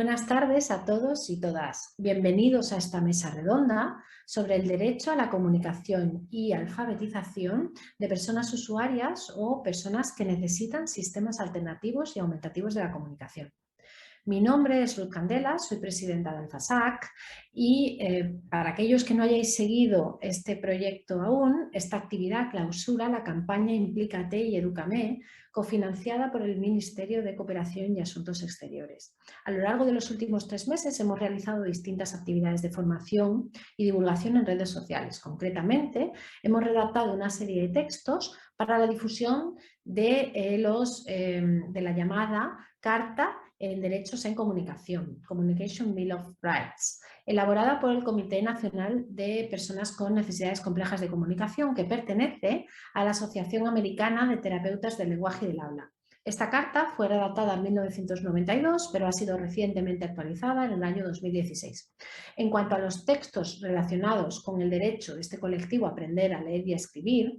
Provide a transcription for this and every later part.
Buenas tardes a todos y todas. Bienvenidos a esta mesa redonda sobre el derecho a la comunicación y alfabetización de personas usuarias o personas que necesitan sistemas alternativos y aumentativos de la comunicación. Mi nombre es Ruth Candela, soy presidenta de Alfasac y para aquellos que no hayáis seguido este proyecto aún, esta actividad clausura la campaña Implícate y Edúcame, cofinanciada por el Ministerio de Cooperación y Asuntos Exteriores. A lo largo de los últimos 3 meses hemos realizado distintas actividades de formación y divulgación en redes sociales. Concretamente, hemos redactado una serie de textos para la difusión de la llamada Carta en Derechos en Comunicación, Communication Bill of Rights, elaborada por el Comité Nacional de Personas con Necesidades Complejas de Comunicación, que pertenece a la Asociación Americana de Terapeutas del Lenguaje y del Habla. Esta carta fue redactada en 1992, pero ha sido recientemente actualizada en el año 2016. En cuanto a los textos relacionados con el derecho de este colectivo a aprender a leer y a escribir,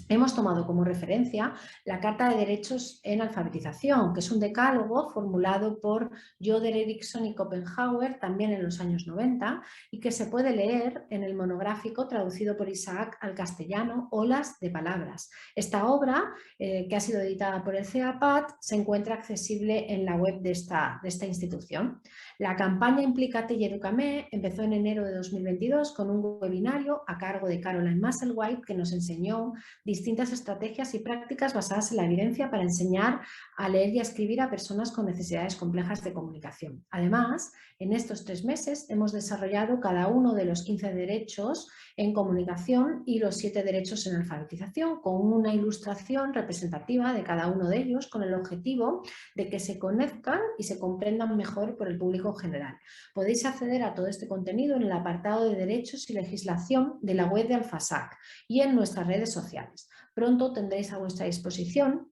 hemos tomado como referencia la Carta de Derechos en Alfabetización, que es un decálogo formulado por Yoder Erickson y Copenhauer también en los años 90 y que se puede leer en el monográfico traducido por Isaac al castellano Olas de Palabras. Esta obra, que ha sido editada por el CEAPAT, se encuentra accesible en la web de esta institución. La campaña Implícate y Edúcame empezó en enero de 2022 con un webinario a cargo de Caroline Musselwhite, que nos enseñó distintas estrategias y prácticas basadas en la evidencia para enseñar a leer y a escribir a personas con necesidades complejas de comunicación. Además, en estos 3 meses hemos desarrollado cada uno de los 15 derechos en comunicación y los 7 derechos en alfabetización, con una ilustración representativa de cada uno de ellos, con el objetivo de que se conozcan y se comprendan mejor por el público general. Podéis acceder a todo este contenido en el apartado de Derechos y Legislación de la web de Alfasac y en nuestras redes sociales. Pronto tendréis a vuestra disposición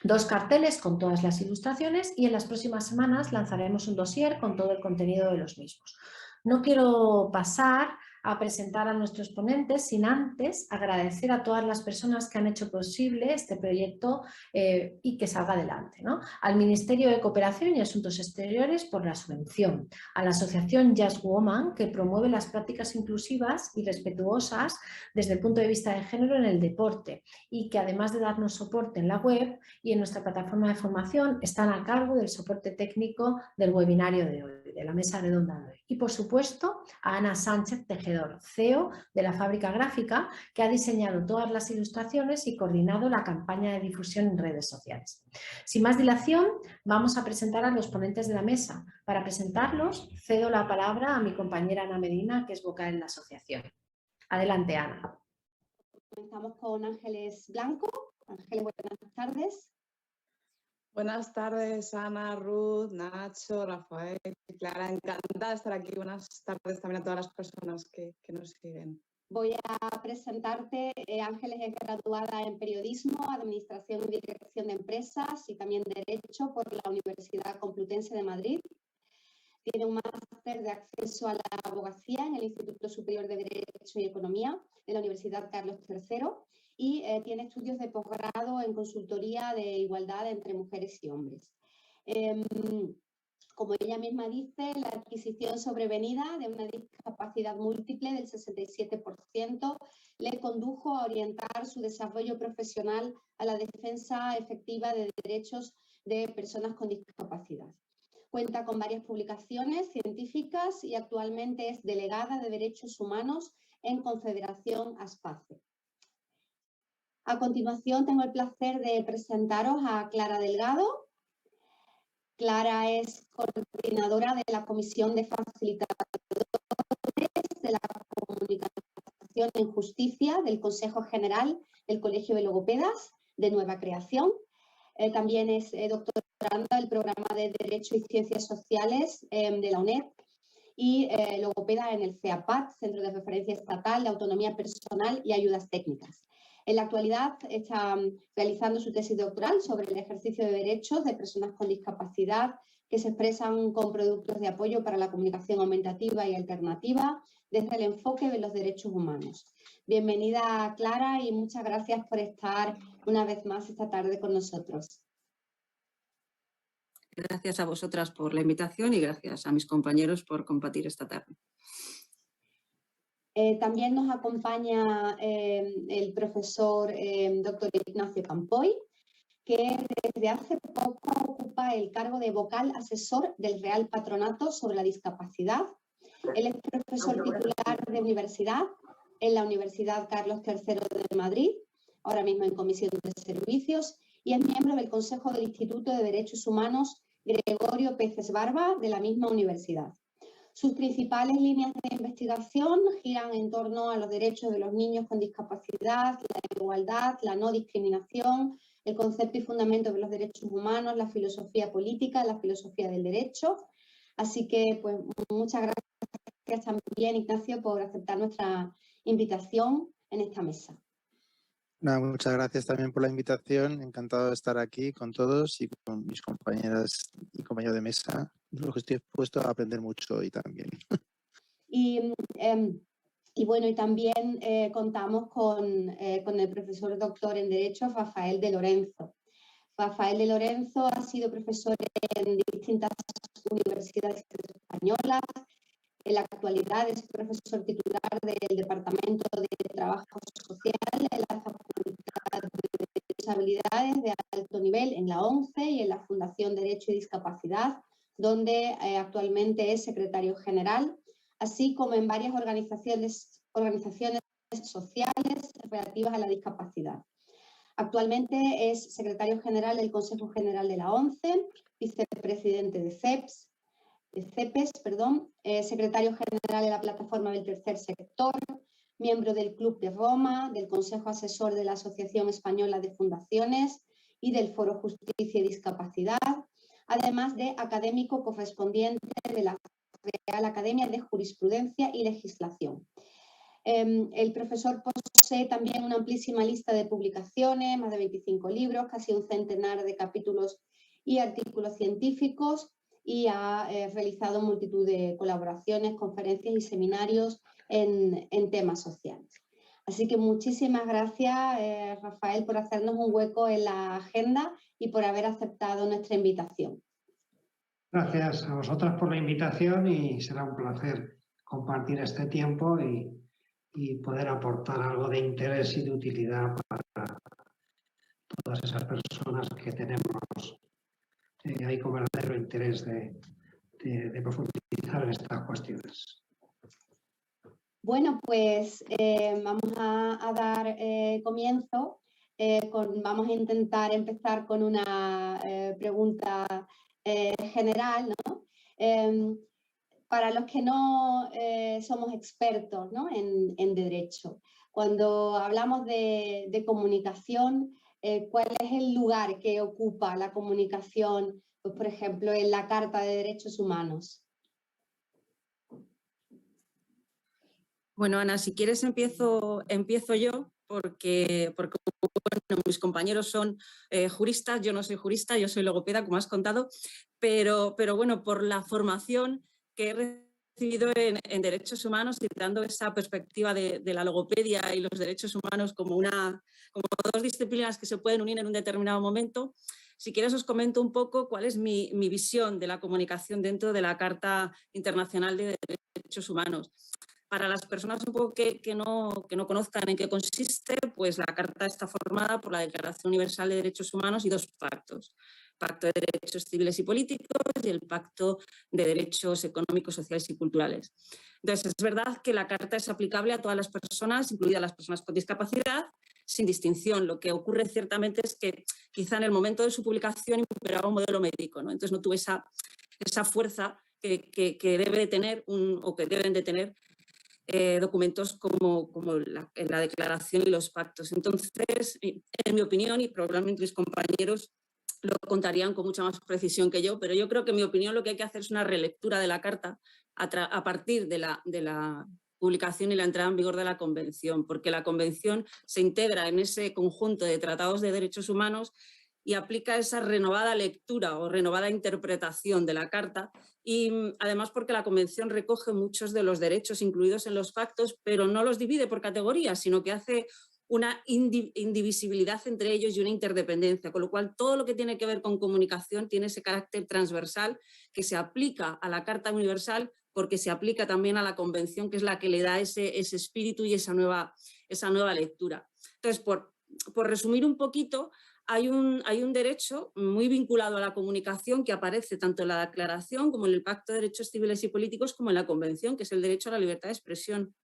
2 carteles con todas las ilustraciones y en las próximas semanas lanzaremos un dossier con todo el contenido de los mismos. No quiero pasar a presentar a nuestros ponentes sin antes agradecer a todas las personas que han hecho posible este proyecto y que salga adelante, ¿no? Al Ministerio de Cooperación y Asuntos Exteriores por la subvención, a la asociación Just Woman, que promueve las prácticas inclusivas y respetuosas desde el punto de vista de género en el deporte y que además de darnos soporte en la web y en nuestra plataforma de formación están a cargo del soporte técnico del webinario de hoy, de la mesa redonda de hoy. Y por supuesto a Ana Sánchez Tejedor, CEO de la Fábrica Gráfica, que ha diseñado todas las ilustraciones y coordinado la campaña de difusión en redes sociales. Sin más dilación, vamos a presentar a los ponentes de la mesa. Para presentarlos, cedo la palabra a mi compañera Ana Medina, que es vocal en la asociación. Adelante, Ana. Comenzamos con Ángeles Blanco. Ángeles, buenas tardes. Buenas tardes, Ana, Ruth, Nacho, Rafael, Clara. Encantada de estar aquí. Buenas tardes también a todas las personas que nos siguen. Voy a presentarte. Ángeles es graduada en Periodismo, Administración y Dirección de Empresas y también Derecho por la Universidad Complutense de Madrid. Tiene un máster de acceso a la abogacía en el Instituto Superior de Derecho y Economía de la Universidad Carlos III y tiene estudios de posgrado en consultoría de igualdad entre mujeres y hombres. Como ella misma dice, la adquisición sobrevenida de una discapacidad múltiple del 67% le condujo a orientar su desarrollo profesional a la defensa efectiva de derechos de personas con discapacidad. Cuenta con varias publicaciones científicas y actualmente es delegada de Derechos Humanos en Confederación Aspace. A continuación tengo el placer de presentaros a Clara Delgado. Clara es coordinadora de la Comisión de Facilitadores de la Comunicación en Justicia del Consejo General del Colegio de Logopedas de nueva creación. También es doctoranda del Programa de Derecho y Ciencias Sociales de la UNED y logopeda en el CEAPAT, Centro de Referencia Estatal de Autonomía Personal y Ayudas Técnicas. En la actualidad está realizando su tesis doctoral sobre el ejercicio de derechos de personas con discapacidad que se expresan con productos de apoyo para la comunicación aumentativa y alternativa desde el enfoque de los derechos humanos. Bienvenida, Clara, y muchas gracias por estar una vez más esta tarde con nosotros. Gracias a vosotras por la invitación y gracias a mis compañeros por compartir esta tarde. También nos acompaña el profesor doctor Ignacio Campoy, que desde hace poco ocupa el cargo de vocal asesor del Real Patronato sobre la Discapacidad. Él es profesor titular de universidad en la Universidad Carlos III de Madrid, ahora mismo en Comisión de Servicios, y es miembro del Consejo del Instituto de Derechos Humanos Gregorio Peces Barba de la misma universidad. Sus principales líneas de investigación giran en torno a los derechos de los niños con discapacidad, la igualdad, la no discriminación, el concepto y fundamento de los derechos humanos, la filosofía política, la filosofía del derecho. Así que, pues, muchas gracias también, Ignacio, por aceptar nuestra invitación en esta mesa. Muchas gracias también por la invitación. Encantado de estar aquí con todos y con mis compañeras y compañeros de mesa. Lo que estoy dispuesto a aprender mucho hoy también. Y bueno, y también contamos con el profesor doctor en Derecho, Rafael de Lorenzo. Rafael de Lorenzo ha sido profesor en distintas universidades españolas. En la actualidad es profesor titular del Departamento de Trabajo Social en la Facultad de Habilidades de Alto Nivel en la ONCE y en la Fundación Derecho y Discapacidad, donde actualmente es secretario general, así como en varias organizaciones sociales relativas a la discapacidad. Actualmente es secretario general del Consejo General de la ONCE, vicepresidente de CEPES, secretario general de la Plataforma del Tercer Sector, miembro del Club de Roma, del Consejo Asesor de la Asociación Española de Fundaciones y del Foro Justicia y Discapacidad, además de académico correspondiente de la Real Academia de Jurisprudencia y Legislación. El profesor posee también una amplísima lista de publicaciones, más de 25 libros, casi un centenar de capítulos y artículos científicos, y ha realizado multitud de colaboraciones, conferencias y seminarios en temas sociales. Así que muchísimas gracias, Rafael, por hacernos un hueco en la agenda y por haber aceptado nuestra invitación. Gracias a vosotras por la invitación y será un placer compartir este tiempo y poder aportar algo de interés y de utilidad para todas esas personas que tenemos ahí con verdadero interés de profundizar en estas cuestiones. Bueno, pues vamos a dar comienzo. Vamos a intentar empezar con una pregunta general, ¿no? Para los que no somos expertos, ¿no?, en derecho, cuando hablamos de comunicación, ¿cuál es el lugar que ocupa la comunicación, pues, por ejemplo, en la Carta de Derechos Humanos? Bueno, Ana, si quieres empiezo yo, porque bueno, mis compañeros son juristas, yo no soy jurista, yo soy logopeda, como has contado, pero bueno, por la formación que he recibido en derechos humanos y dando esa perspectiva de la logopedia y los derechos humanos como dos disciplinas que se pueden unir en un determinado momento, si quieres os comento un poco cuál es mi visión de la comunicación dentro de la Carta Internacional de Derechos Humanos. Para las personas un poco que no conozcan en qué consiste, pues la Carta está formada por la Declaración Universal de Derechos Humanos y dos pactos. Pacto de Derechos Civiles y Políticos y el Pacto de Derechos Económicos, Sociales y Culturales. Entonces, es verdad que la Carta es aplicable a todas las personas, incluidas las personas con discapacidad, sin distinción. Lo que ocurre ciertamente es que quizá en el momento de su publicación imperaba un modelo médico, ¿no? Entonces no tuvo esa fuerza que debe de tener o que deben de tener documentos como la declaración y los pactos. Entonces, en mi opinión, y probablemente mis compañeros lo contarían con mucha más precisión que yo, pero yo creo que en mi opinión lo que hay que hacer es una relectura de la Carta a partir de la publicación y la entrada en vigor de la Convención, porque la Convención se integra en ese conjunto de tratados de derechos humanos y aplica esa renovada lectura o renovada interpretación de la Carta, y además porque la Convención recoge muchos de los derechos incluidos en los pactos, pero no los divide por categorías, sino que hace una indivisibilidad entre ellos y una interdependencia, con lo cual todo lo que tiene que ver con comunicación tiene ese carácter transversal que se aplica a la Carta Universal porque se aplica también a la Convención, que es la que le da ese espíritu y esa nueva lectura. Entonces, por resumir un poquito, hay un derecho muy vinculado a la comunicación que aparece tanto en la Declaración como en el Pacto de Derechos Civiles y Políticos como en la Convención, que es el derecho a la libertad de expresión.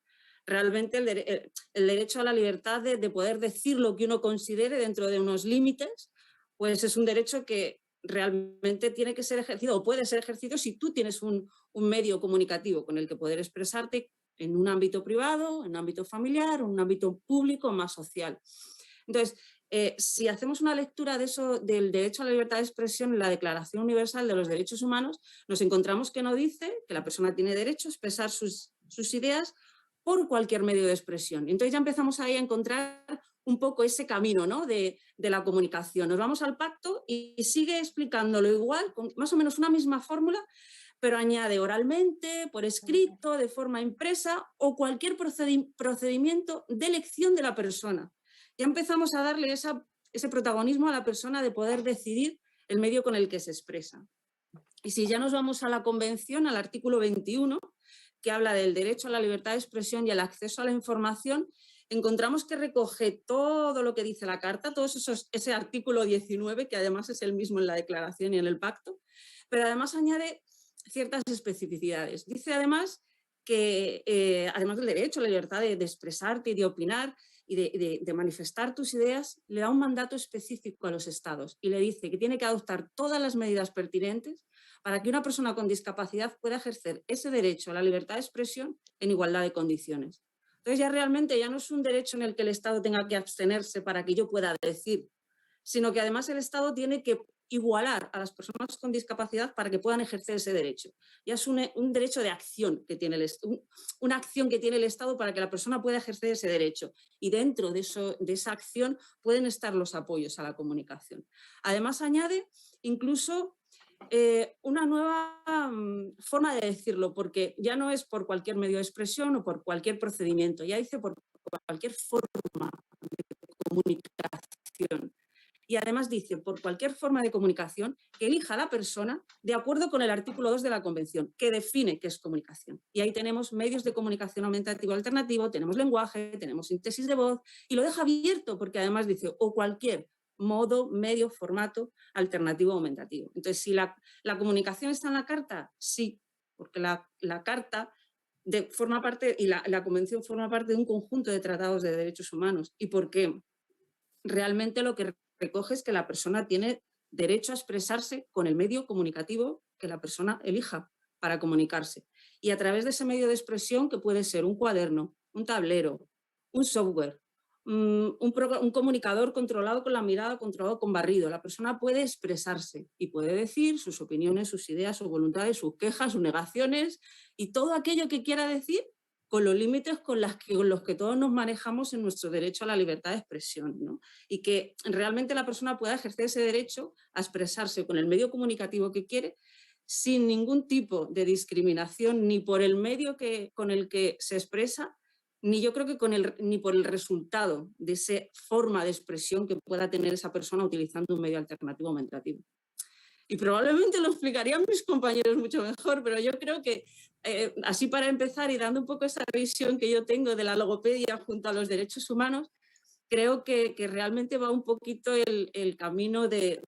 Realmente el derecho a la libertad de poder decir lo que uno considere dentro de unos límites, pues es un derecho que realmente tiene que ser ejercido o puede ser ejercido si tú tienes un medio comunicativo con el que poder expresarte en un ámbito privado, en un ámbito familiar, en un ámbito público más social. Entonces, si hacemos una lectura de eso, del derecho a la libertad de expresión en la Declaración Universal de los Derechos Humanos, nos encontramos que no dice que la persona tiene derecho a expresar sus ideas por cualquier medio de expresión. Entonces ya empezamos ahí a encontrar un poco ese camino, ¿no?, de la comunicación. Nos vamos al pacto y sigue explicándolo igual, con más o menos una misma fórmula, pero añade oralmente, por escrito, de forma impresa o cualquier procedimiento de elección de la persona. Ya empezamos a darle ese protagonismo a la persona de poder decidir el medio con el que se expresa. Y si ya nos vamos a la Convención, al artículo 21, que habla del derecho a la libertad de expresión y el acceso a la información, encontramos que recoge todo lo que dice la Carta, ese artículo 19, que además es el mismo en la Declaración y en el Pacto, pero además añade ciertas especificidades. Dice además que, además del derecho a la libertad de expresarte y de opinar y de manifestar tus ideas, le da un mandato específico a los Estados y le dice que tiene que adoptar todas las medidas pertinentes para que una persona con discapacidad pueda ejercer ese derecho a la libertad de expresión en igualdad de condiciones. Entonces ya realmente ya no es un derecho en el que el Estado tenga que abstenerse para que yo pueda decir, sino que además el Estado tiene que igualar a las personas con discapacidad para que puedan ejercer ese derecho. Ya es un derecho de acción que tiene una acción que tiene el Estado para que la persona pueda ejercer ese derecho. Y dentro de esa acción pueden estar los apoyos a la comunicación. Además añade incluso una nueva forma de decirlo, porque ya no es por cualquier medio de expresión o por cualquier procedimiento, ya dice por cualquier forma de comunicación. Y además dice, por cualquier forma de comunicación que elija la persona de acuerdo con el artículo 2 de la Convención, que define qué es comunicación. Y ahí tenemos medios de comunicación aumentativo alternativo, tenemos lenguaje, tenemos síntesis de voz, y lo deja abierto porque además dice, o cualquier modo, medio, formato alternativo o aumentativo. Entonces, si la comunicación está en la Carta, sí, porque la Carta forma parte, y la Convención forma parte de un conjunto de tratados de derechos humanos. ¿Y por qué? Realmente lo que recoge es que la persona tiene derecho a expresarse con el medio comunicativo que la persona elija para comunicarse. Y a través de ese medio de expresión, que puede ser un cuaderno, un tablero, un software, un comunicador controlado con la mirada, controlado con barrido, la persona puede expresarse y puede decir sus opiniones, sus ideas, sus voluntades, sus quejas, sus negaciones y todo aquello que quiera decir con los límites con los que todos nos manejamos en nuestro derecho a la libertad de expresión, ¿no? Y que realmente la persona pueda ejercer ese derecho a expresarse con el medio comunicativo que quiere sin ningún tipo de discriminación ni por el medio con el que se expresa, ni yo creo que ni por el resultado de esa forma de expresión que pueda tener esa persona utilizando un medio alternativo aumentativo. Y probablemente lo explicarían mis compañeros mucho mejor, pero yo creo que así para empezar y dando un poco esa visión que yo tengo de la logopedia junto a los derechos humanos, creo que realmente va un poquito el camino de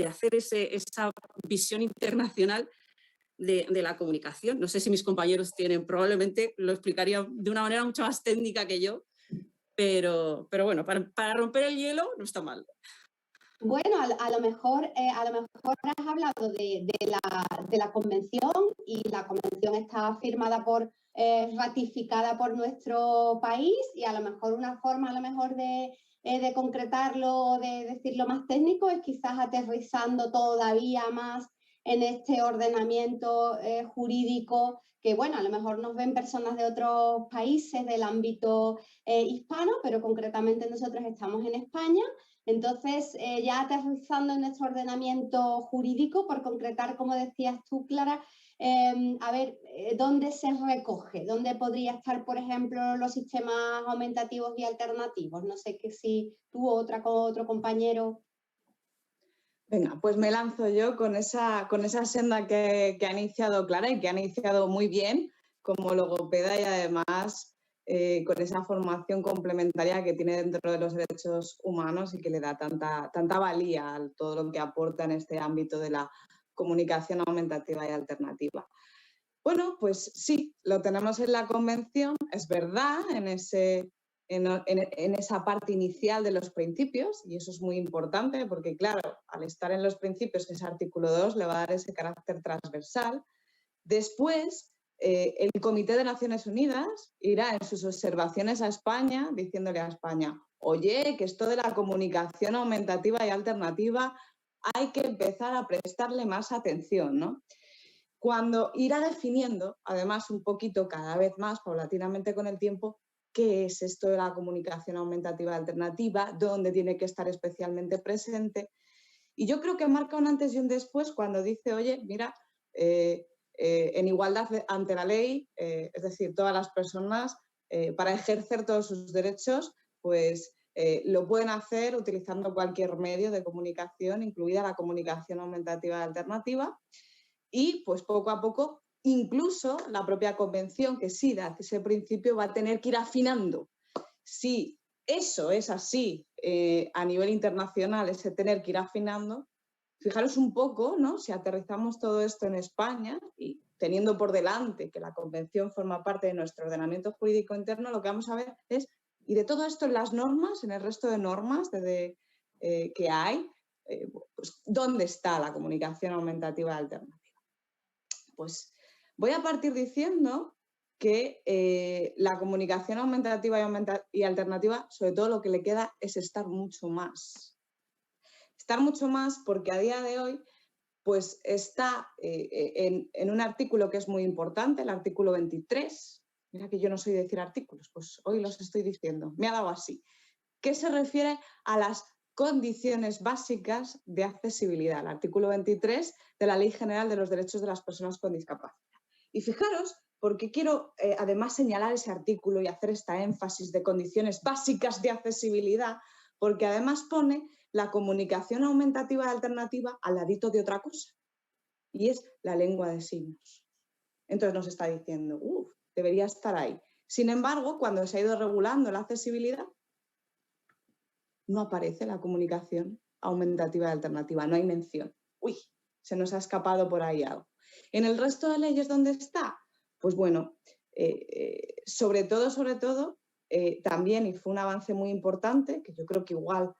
hacer esa visión internacional de la comunicación. No sé si mis compañeros tienen, probablemente lo explicarían de una manera mucho más técnica que yo, pero bueno, para romper el hielo no está mal. Bueno, a lo mejor has hablado de la convención y la convención está firmada ratificada por nuestro país y a lo mejor una forma de concretarlo, de decirlo más técnico es quizás aterrizando todavía más en este ordenamiento jurídico que, bueno, a lo mejor nos ven personas de otros países del ámbito hispano, pero concretamente nosotros estamos en España. Entonces, ya aterrizando en nuestro ordenamiento jurídico, por concretar, como decías tú, Clara, A ver, ¿dónde se recoge? ¿Dónde podría estar, por ejemplo, los sistemas aumentativos y alternativos? No sé que si tú o otro compañero. Venga, pues me lanzo yo con esa senda que ha iniciado Clara y que ha iniciado muy bien como logopeda y además con esa formación complementaria que tiene dentro de los derechos humanos y que le da tanta valía a todo lo que aporta en este ámbito de la comunicación aumentativa y alternativa. Bueno, pues sí, lo tenemos en la Convención, es verdad, en esa parte inicial de los principios, y eso es muy importante porque, claro, al estar en los principios, ese artículo 2 le va a dar ese carácter transversal. Después, el Comité de Naciones Unidas irá en sus observaciones a España diciéndole a España, oye, que esto de la comunicación aumentativa y alternativa hay que empezar a prestarle más atención, ¿no? Cuando irá definiendo, además, un poquito cada vez más, paulatinamente con el tiempo, qué es esto de la comunicación aumentativa alternativa, dónde tiene que estar especialmente presente. Y yo creo que marca un antes y un después cuando dice, oye, mira, en igualdad ante la ley, es decir, todas las personas, para ejercer todos sus derechos, pues lo pueden hacer utilizando cualquier medio de comunicación, incluida la comunicación aumentativa alternativa. Y pues poco a poco, incluso la propia convención que sí da ese principio va a tener que ir afinando. Si eso es así a nivel internacional, ese tener que ir afinando, fijaros un poco, ¿no? Si aterrizamos todo esto en España y teniendo por delante que la convención forma parte de nuestro ordenamiento jurídico interno, lo que vamos a ver es, y de todo esto en las normas, en el resto de normas que hay, pues, ¿dónde está la comunicación aumentativa alternativa? Pues voy a partir diciendo que la comunicación aumentativa y alternativa, sobre todo lo que le queda es estar mucho más. Estar mucho más porque a día de hoy pues está en un artículo que es muy importante, el artículo 23. Mira que yo no soy de decir artículos, pues hoy los estoy diciendo, me ha dado así. Que se refiere a las condiciones básicas de accesibilidad, el artículo 23 de la Ley General de los Derechos de las Personas con Discapacidad. Y fijaros, porque quiero además señalar ese artículo y hacer esta énfasis de condiciones básicas de accesibilidad, porque además pone la comunicación aumentativa y alternativa al ladito de otra cosa, y es la lengua de signos. Entonces nos está diciendo, debería estar ahí. Sin embargo, cuando se ha ido regulando la accesibilidad, no aparece la comunicación aumentativa y alternativa, no hay mención. Uy, se nos ha escapado por ahí algo. ¿En el resto de leyes dónde está? Pues bueno, sobre todo, también, y fue un avance muy importante, que yo creo que igual,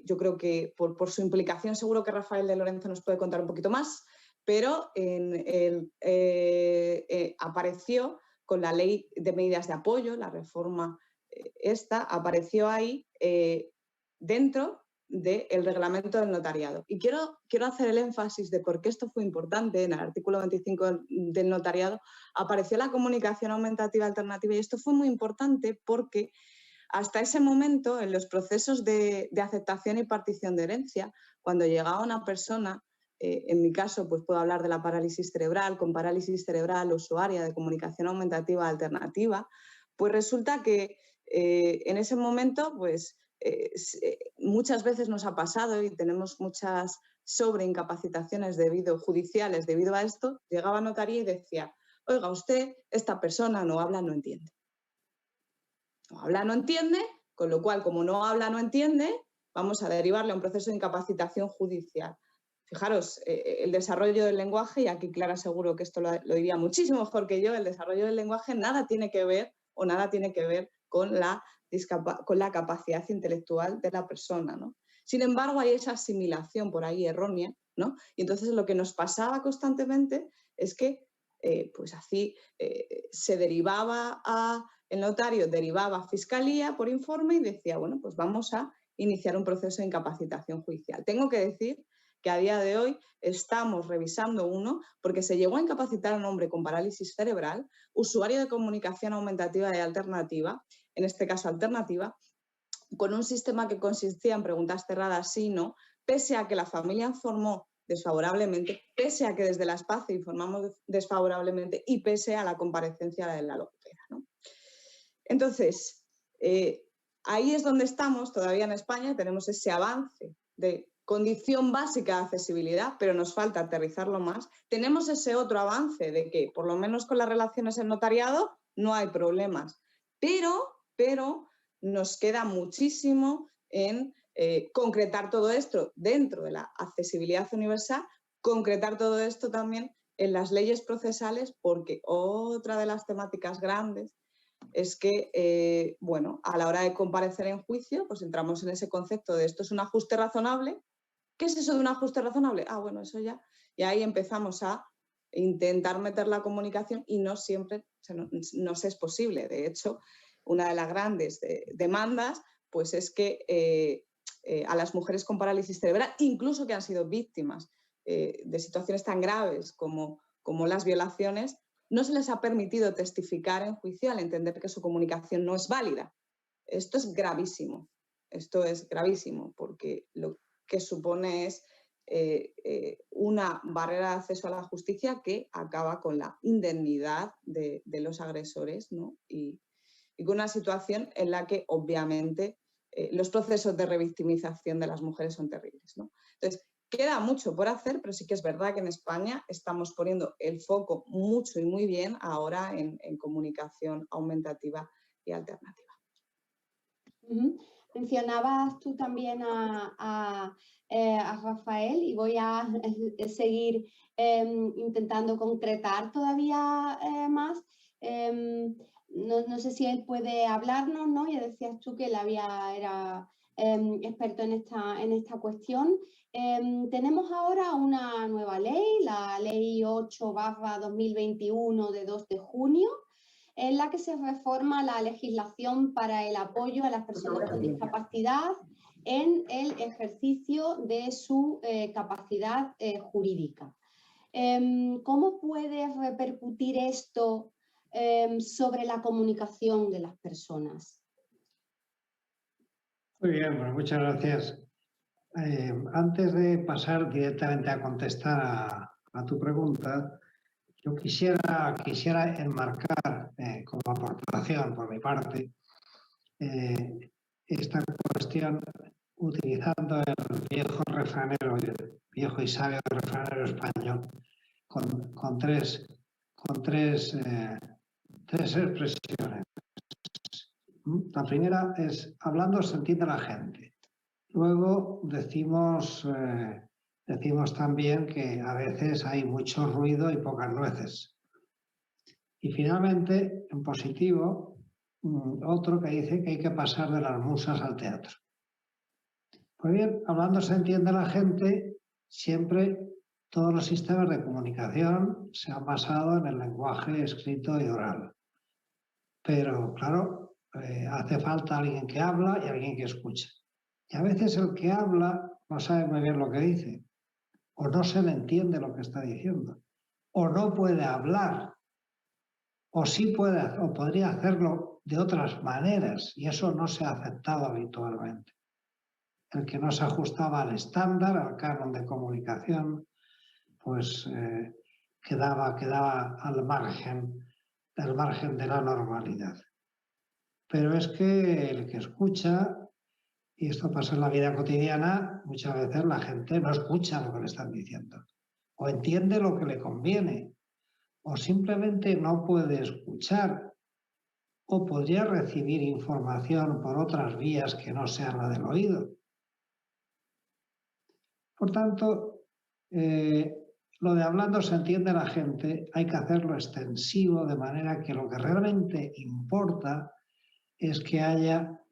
yo creo que por su implicación seguro que Rafael de Lorenzo nos puede contar un poquito más, pero apareció con la ley de medidas de apoyo, la reforma esta, apareció ahí dentro del reglamento del notariado. Y quiero hacer el énfasis de por qué esto fue importante. En el artículo 25 del notariado apareció la comunicación aumentativa alternativa y esto fue muy importante porque hasta ese momento, en los procesos de aceptación y partición de herencia, cuando llegaba una persona, en mi caso pues puedo hablar de la parálisis cerebral, con parálisis cerebral usuaria de comunicación aumentativa alternativa, pues resulta que en ese momento pues muchas veces nos ha pasado y tenemos muchas sobreincapacitaciones judiciales debido a esto, llegaba a notaría y decía, oiga, usted, esta persona no habla, no entiende. No habla, no entiende, con lo cual, como no habla, no entiende, vamos a derivarle a un proceso de incapacitación judicial. Fijaros, el desarrollo del lenguaje, y aquí Clara seguro que esto lo diría muchísimo mejor que yo, el desarrollo del lenguaje nada tiene que ver con la capacidad intelectual de la persona, ¿no? Sin embargo, hay esa asimilación por ahí errónea, ¿no? Y entonces lo que nos pasaba constantemente es que pues así se derivaba el notario derivaba a Fiscalía por informe y decía, bueno, pues vamos a iniciar un proceso de incapacitación judicial. Tengo que decir que a día de hoy estamos revisando uno porque se llegó a incapacitar a un hombre con parálisis cerebral, usuario de comunicación aumentativa y alternativa, en este caso alternativa, con un sistema que consistía en preguntas cerradas sí y no, pese a que la familia informó desfavorablemente, pese a que desde la SPACE informamos desfavorablemente y pese a la comparecencia de la logopeda, ¿no? Entonces, ahí es donde estamos todavía en España, tenemos ese avance de condición básica de accesibilidad, pero nos falta aterrizarlo más. Tenemos ese otro avance de que, por lo menos con las relaciones en notariado, no hay problemas, pero nos queda muchísimo en concretar todo esto dentro de la accesibilidad universal, concretar todo esto también en las leyes procesales, porque otra de las temáticas grandes es que, bueno, a la hora de comparecer en juicio, pues entramos en ese concepto de esto es un ajuste razonable. ¿Qué es eso de un ajuste razonable? Ah, bueno, eso ya. Y ahí empezamos a intentar meter la comunicación y no siempre nos es posible. De hecho, una de las grandes demandas pues es que a las mujeres con parálisis cerebral, incluso que han sido víctimas de situaciones tan graves como las violaciones, no se les ha permitido testificar en juicio al entender que su comunicación no es válida. Esto es gravísimo. Esto es gravísimo porque lo que supone es una barrera de acceso a la justicia que acaba con la indemnidad de los agresores, ¿no? Y con una situación en la que obviamente los procesos de revictimización de las mujeres son terribles, ¿no? Entonces, queda mucho por hacer, pero sí que es verdad que en España estamos poniendo el foco mucho y muy bien ahora en comunicación aumentativa y alternativa. Mencionabas tú también a Rafael y voy a seguir intentando concretar todavía más. No sé si él puede hablarnos, ¿no? Ya decías tú que él era experto en esta cuestión. Tenemos ahora una nueva ley, la Ley 8/2021 de 2 de junio, en la que se reforma la legislación para el apoyo a las personas con discapacidad en el ejercicio de su capacidad jurídica. ¿Cómo puede repercutir esto sobre la comunicación de las personas? Muy bien, pues muchas gracias. Antes de pasar directamente a contestar a tu pregunta, yo quisiera enmarcar como aportación por mi parte esta cuestión utilizando el viejo refranero, el viejo y sabio refranero español, con tres expresiones. La primera es, hablando se entiende la gente. Luego decimos también que a veces hay mucho ruido y pocas nueces. Y finalmente, en positivo, otro que dice que hay que pasar de las musas al teatro. Pues bien, hablando se entiende la gente, siempre todos los sistemas de comunicación se han basado en el lenguaje escrito y oral. Pero, claro, hace falta alguien que habla y alguien que escucha. Y a veces el que habla no sabe muy bien lo que dice, o no se le entiende lo que está diciendo, o no puede hablar, o sí puede, o podría hacerlo de otras maneras, y eso no se ha aceptado habitualmente. El que no se ajustaba al estándar, al canon de comunicación, pues quedaba al margen de la normalidad. Pero es que el que escucha, y esto pasa en la vida cotidiana, muchas veces la gente no escucha lo que le están diciendo, o entiende lo que le conviene, o simplemente no puede escuchar, o podría recibir información por otras vías que no sean la del oído. Por tanto, lo de hablando se entiende la gente, hay que hacerlo extensivo de manera que lo que realmente importa es que haya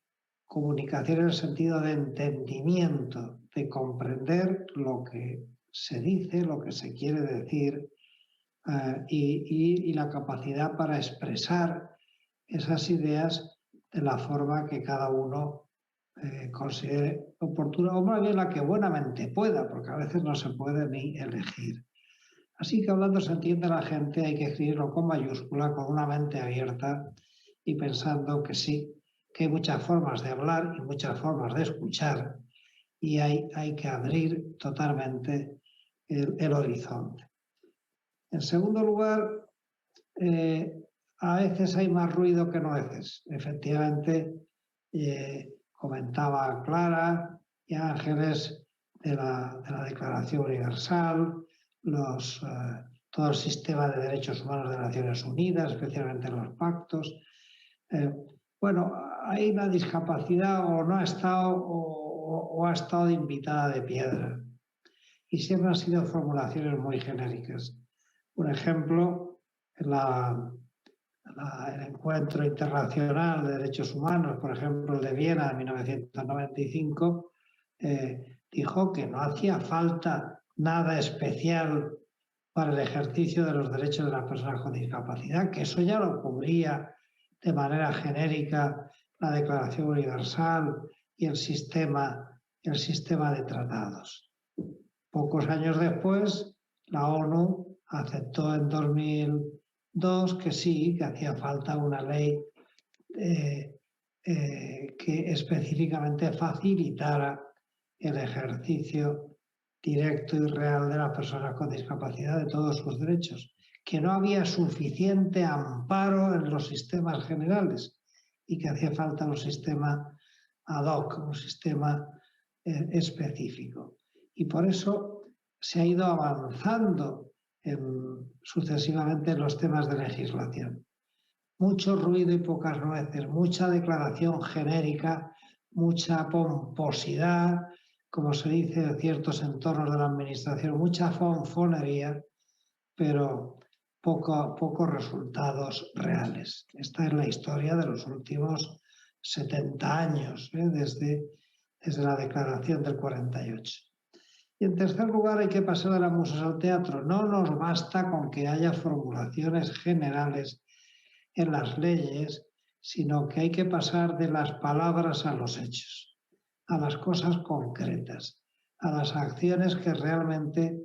comunicación en el sentido de entendimiento, de comprender lo que se dice, lo que se quiere decir y la capacidad para expresar esas ideas de la forma que cada uno considere oportuna, o más bien la que buenamente pueda, porque a veces no se puede ni elegir. Así que hablando se entiende la gente, hay que escribirlo con mayúscula, con una mente abierta y pensando que sí, que hay muchas formas de hablar y muchas formas de escuchar y hay que abrir totalmente el horizonte. En segundo lugar, a veces hay más ruido que nueces. Efectivamente, comentaba Clara y Ángeles de la Declaración Universal, todo el sistema de derechos humanos de Naciones Unidas, especialmente los pactos. Bueno, hay una discapacidad o no ha estado o ha estado invitada de piedra. Y siempre han sido formulaciones muy genéricas. Por ejemplo, el Encuentro Internacional de Derechos Humanos, por ejemplo, el de Viena de 1995, dijo que no hacía falta nada especial para el ejercicio de los derechos de las personas con discapacidad, que eso ya lo cubría de manera genérica la Declaración Universal y el sistema de tratados. Pocos años después, la ONU aceptó en 2002 que sí, que hacía falta una ley que específicamente facilitara el ejercicio directo y real de las personas con discapacidad de todos sus derechos, que no había suficiente amparo en los sistemas generales y que hacía falta un sistema ad hoc, un sistema específico. Y por eso se ha ido avanzando sucesivamente en los temas de legislación. Mucho ruido y pocas nueces, mucha declaración genérica, mucha pomposidad, como se dice en ciertos entornos de la administración, mucha fonfonería, pero pocos resultados reales. Esta es la historia de los últimos 70 años, desde la declaración del 48. Y en tercer lugar, hay que pasar de las musas al teatro. No nos basta con que haya formulaciones generales en las leyes, sino que hay que pasar de las palabras a los hechos, a las cosas concretas, a las acciones que realmente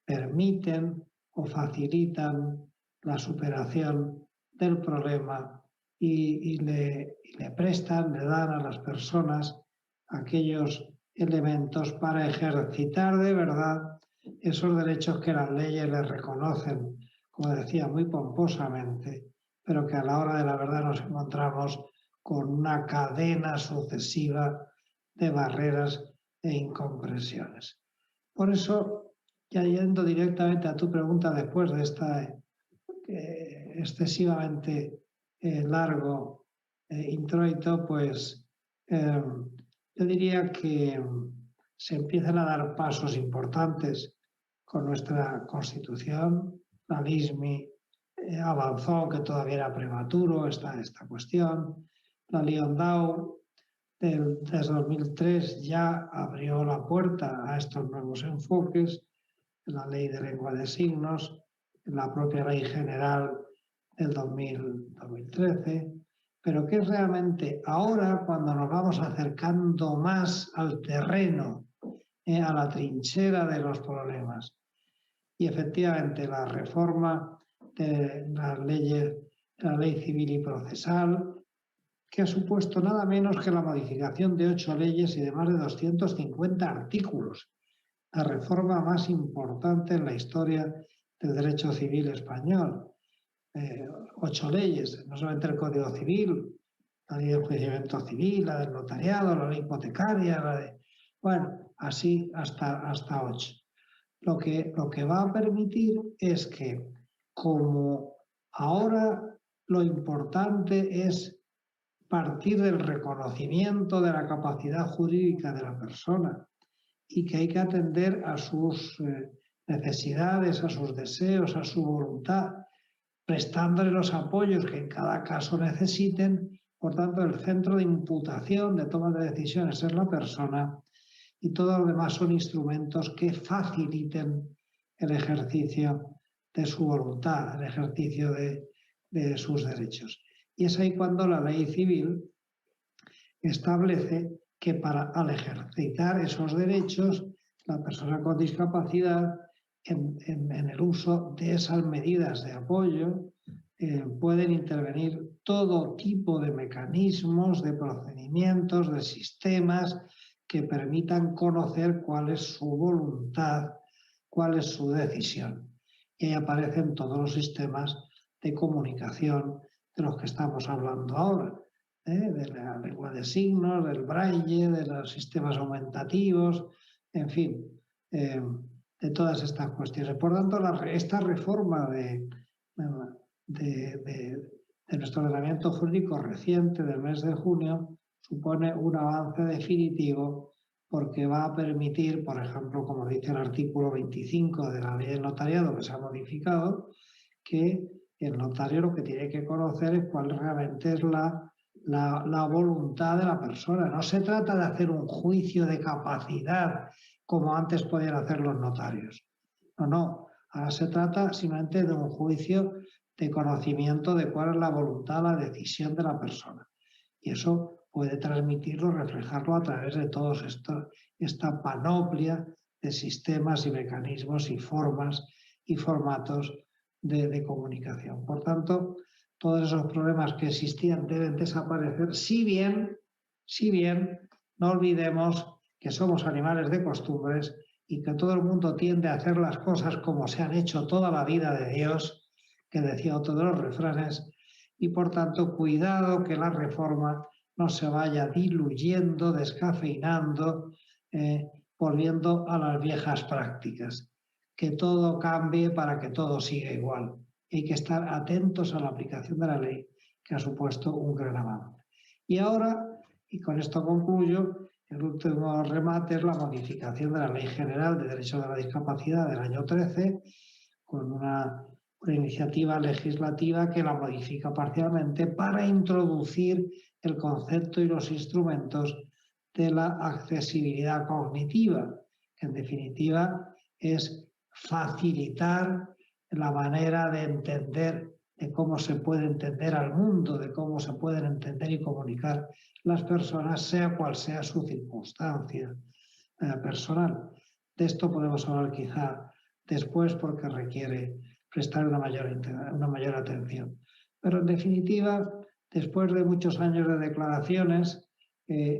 permiten o facilitan la superación del problema y le prestan, le dan a las personas aquellos elementos para ejercitar de verdad esos derechos que las leyes les reconocen, como decía, muy pomposamente, pero que a la hora de la verdad nos encontramos con una cadena sucesiva de barreras e incomprensiones. Por eso, ya yendo directamente a tu pregunta después de esta excesivamente largo introito, pues yo diría que se empiezan a dar pasos importantes con nuestra Constitución. La LISMI avanzó, aunque todavía era prematuro esta cuestión. La Liondau desde 2003 ya abrió la puerta a estos nuevos enfoques, la Ley de Lengua de Signos, la propia Ley General del 2013, pero que es realmente ahora cuando nos vamos acercando más al terreno, a la trinchera de los problemas. Y efectivamente la reforma de las leyes, la Ley Civil y Procesal, que ha supuesto nada menos que la modificación de 8 leyes y de más de 250 artículos, la reforma más importante en la historia del derecho civil español. 8 leyes, no solamente el Código Civil, la Ley de Enjuiciamiento Civil, la del notariado, la ley hipotecaria, bueno, así hasta 8. Lo que va a permitir es que, como ahora lo importante es partir del reconocimiento de la capacidad jurídica de la persona y que hay que atender a sus necesidades, a sus deseos, a su voluntad, prestándole los apoyos que en cada caso necesiten. Por tanto, el centro de imputación, de toma de decisiones es la persona y todo lo demás son instrumentos que faciliten el ejercicio de su voluntad, el ejercicio de sus derechos. Y es ahí cuando la ley civil establece que al ejercitar esos derechos, la persona con discapacidad, en el uso de esas medidas de apoyo, pueden intervenir todo tipo de mecanismos, de procedimientos, de sistemas que permitan conocer cuál es su voluntad, cuál es su decisión. Y ahí aparecen todos los sistemas de comunicación de los que estamos hablando ahora, de la lengua de signos, del braille, de los sistemas aumentativos, en fin, de todas estas cuestiones. Por tanto, esta reforma de nuestro ordenamiento jurídico reciente del mes de junio supone un avance definitivo porque va a permitir, por ejemplo, como dice el artículo 25 de la ley del notariado que se ha modificado, que el notario lo que tiene que conocer es cuál realmente es la voluntad de la persona. No se trata de hacer un juicio de capacidad como antes podían hacer los notarios. No. Ahora se trata simplemente de un juicio de conocimiento de cuál es la voluntad, la decisión de la persona. Y eso puede transmitirlo, reflejarlo a través de toda esta panoplia de sistemas y mecanismos y formas y formatos de comunicación. Por tanto, todos esos problemas que existían deben desaparecer, si bien no olvidemos que somos animales de costumbres y que todo el mundo tiende a hacer las cosas como se han hecho toda la vida de Dios, que decía otro de los refranes, y por tanto, cuidado que la reforma no se vaya diluyendo, descafeinando, volviendo a las viejas prácticas. Que todo cambie para que todo siga igual. Hay que estar atentos a la aplicación de la ley, que ha supuesto un gran avance. Y ahora, y con esto concluyo, el último remate es la modificación de la Ley General de Derechos de la Discapacidad del año 13, con una iniciativa legislativa que la modifica parcialmente para introducir el concepto y los instrumentos de la accesibilidad cognitiva, que en definitiva es facilitar la manera de entender, de cómo se puede entender al mundo, de cómo se pueden entender y comunicar las personas, sea cual sea su circunstancia personal. De esto podemos hablar quizá después porque requiere prestar una mayor atención. Pero en definitiva, después de muchos años de declaraciones,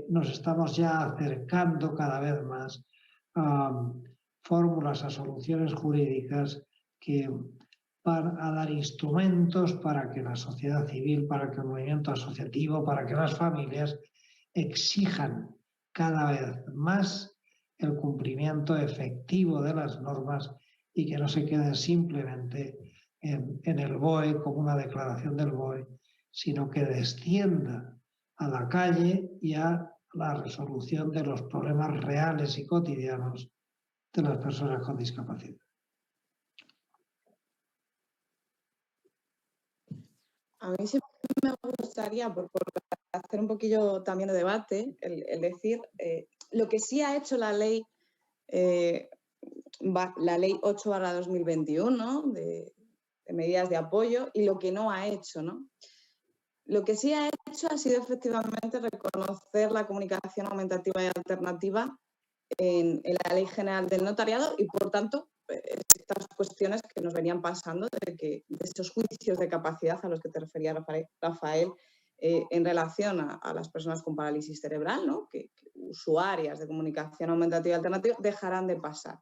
nos estamos ya acercando cada vez más a fórmulas, a soluciones jurídicas que van a dar instrumentos para que la sociedad civil, para que el movimiento asociativo, para que las familias exijan cada vez más el cumplimiento efectivo de las normas y que no se queden simplemente en el BOE como una declaración del BOE, sino que descienda a la calle y a la resolución de los problemas reales y cotidianos de las personas con discapacidad. A mí siempre me gustaría, por hacer un poquillo también de debate, el decir lo que sí ha hecho la ley 8/2021 de medidas de apoyo y lo que no ha hecho, ¿no? Lo que sí ha hecho ha sido efectivamente reconocer la comunicación aumentativa y alternativa en la Ley General del Notariado y, por tanto, estas cuestiones que nos venían pasando de esos juicios de capacidad a los que te refería Rafael en relación a las personas con parálisis cerebral, ¿no? que usuarias de comunicación aumentativa y alternativa dejarán de pasar.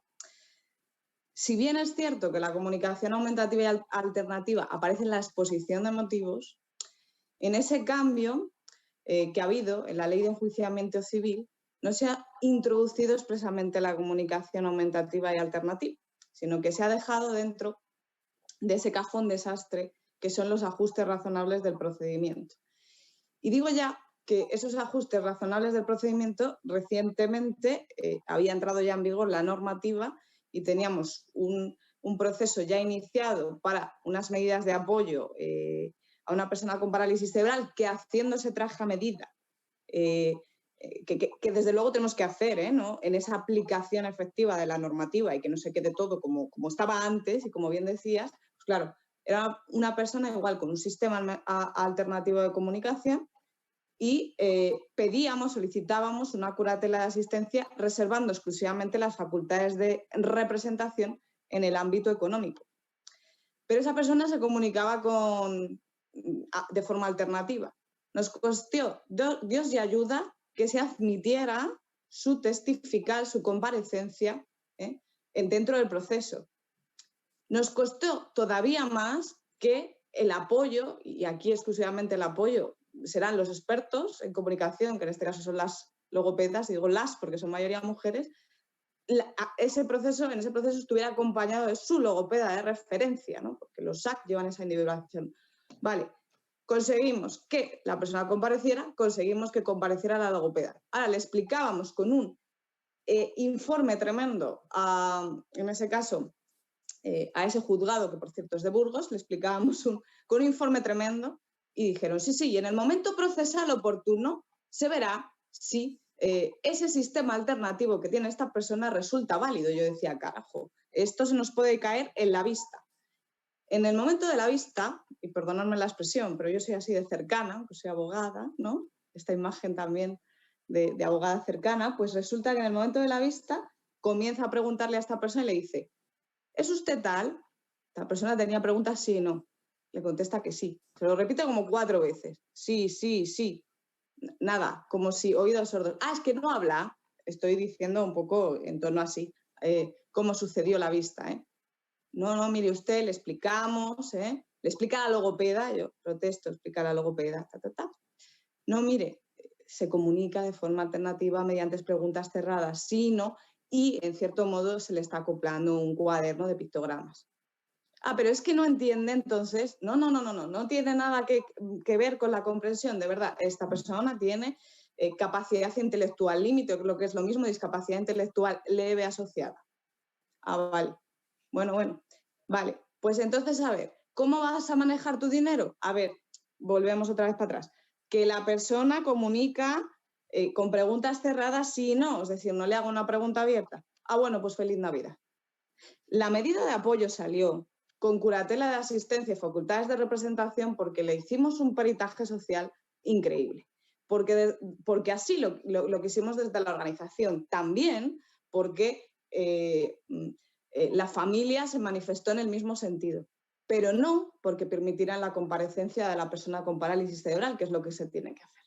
Si bien es cierto que la comunicación aumentativa y alternativa aparece en la exposición de motivos, en ese cambio que ha habido en la Ley de Enjuiciamiento Civil no se ha introducido expresamente la comunicación aumentativa y alternativa, sino que se ha dejado dentro de ese cajón desastre que son los ajustes razonables del procedimiento. Y digo ya que esos ajustes razonables del procedimiento recientemente había entrado ya en vigor la normativa y teníamos un proceso ya iniciado para unas medidas de apoyo a una persona con parálisis cerebral que haciendo ese traje a medida, que desde luego tenemos que hacer, ¿no? En esa aplicación efectiva de la normativa y que no se quede todo como estaba antes y como bien decías, pues claro, era una persona igual con un sistema alternativo de comunicación y solicitábamos una curatela de asistencia reservando exclusivamente las facultades de representación en el ámbito económico. Pero esa persona se comunicaba de forma alternativa. Nos costó Dios y ayuda que se admitiera su testifical, su comparecencia dentro del proceso. Nos costó todavía más que el apoyo, y aquí exclusivamente el apoyo serán los expertos en comunicación, que en este caso son las logopedas, y digo las porque son mayoría mujeres, en ese proceso estuviera acompañado de su logopeda de referencia, ¿no? Porque los SAC llevan esa individualización. Vale, conseguimos que la persona compareciera, conseguimos que compareciera la logopeda. Ahora le explicábamos con un informe tremendo, en ese caso, a ese juzgado, que por cierto es de Burgos, le explicábamos con un informe tremendo y dijeron, sí, sí, y en el momento procesal oportuno se verá si ese sistema alternativo que tiene esta persona resulta válido. Yo decía, carajo, esto se nos puede caer en la vista. En el momento de la vista, y perdonadme la expresión, pero yo soy así de cercana, pues soy abogada, ¿no? Esta imagen también de abogada cercana, pues resulta que en el momento de la vista comienza a preguntarle a esta persona y le dice, ¿es usted tal? La persona tenía preguntas sí y no. Le contesta que sí. Se lo repite como 4 veces. Sí, sí, sí. Nada, como si oídos sordos. Ah, es que no habla. Estoy diciendo un poco en torno así, cómo sucedió la vista. No, no, mire usted, le explicamos, le explica a la logopeda, yo protesto, explica a la logopeda, No, mire, se comunica de forma alternativa mediante preguntas cerradas, sí, no, y en cierto modo se le está acoplando un cuaderno de pictogramas. Ah, pero es que no entiende, entonces, no tiene nada que ver con la comprensión, de verdad, esta persona tiene capacidad intelectual límite, lo que es lo mismo, discapacidad intelectual leve asociada. Ah, vale. Bueno, vale. Pues entonces, a ver, ¿cómo vas a manejar tu dinero? A ver, volvemos otra vez para atrás. Que la persona comunica con preguntas cerradas sí y no, es decir, no le hago una pregunta abierta. Ah, bueno, pues feliz Navidad. La medida de apoyo salió con curatela de asistencia y facultades de representación porque le hicimos un peritaje social increíble. Porque así lo quisimos desde la organización. También porque la familia se manifestó en el mismo sentido, pero no porque permitieran la comparecencia de la persona con parálisis cerebral, que es lo que se tiene que hacer.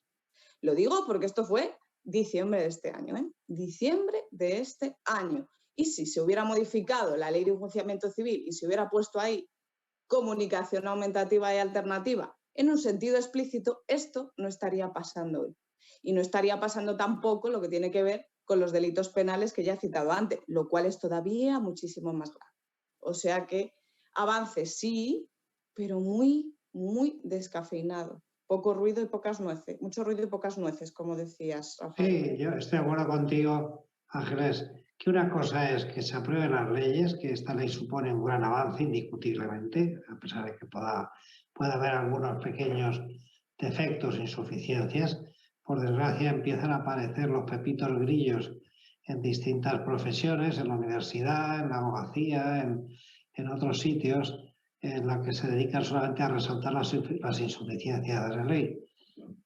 Lo digo porque esto fue diciembre de este año, diciembre de este año. Y si se hubiera modificado la ley de enjuiciamiento civil y se hubiera puesto ahí comunicación aumentativa y alternativa en un sentido explícito, esto no estaría pasando hoy. Y no estaría pasando tampoco lo que tiene que ver con los delitos penales que ya he citado antes, lo cual es todavía muchísimo más grave. O sea que avances sí, pero muy, muy descafeinado. Poco ruido y pocas nueces. Mucho ruido y pocas nueces, como decías, Rafael. Sí, yo estoy de acuerdo contigo, Ángeles, que una cosa es que se aprueben las leyes, que esta ley supone un gran avance indiscutiblemente, a pesar de que pueda haber algunos pequeños defectos, insuficiencias. Por desgracia empiezan a aparecer los pepitos grillos en distintas profesiones, en la universidad, en la abogacía, en otros sitios, en la que se dedican solamente a resaltar las insuficiencias de la ley.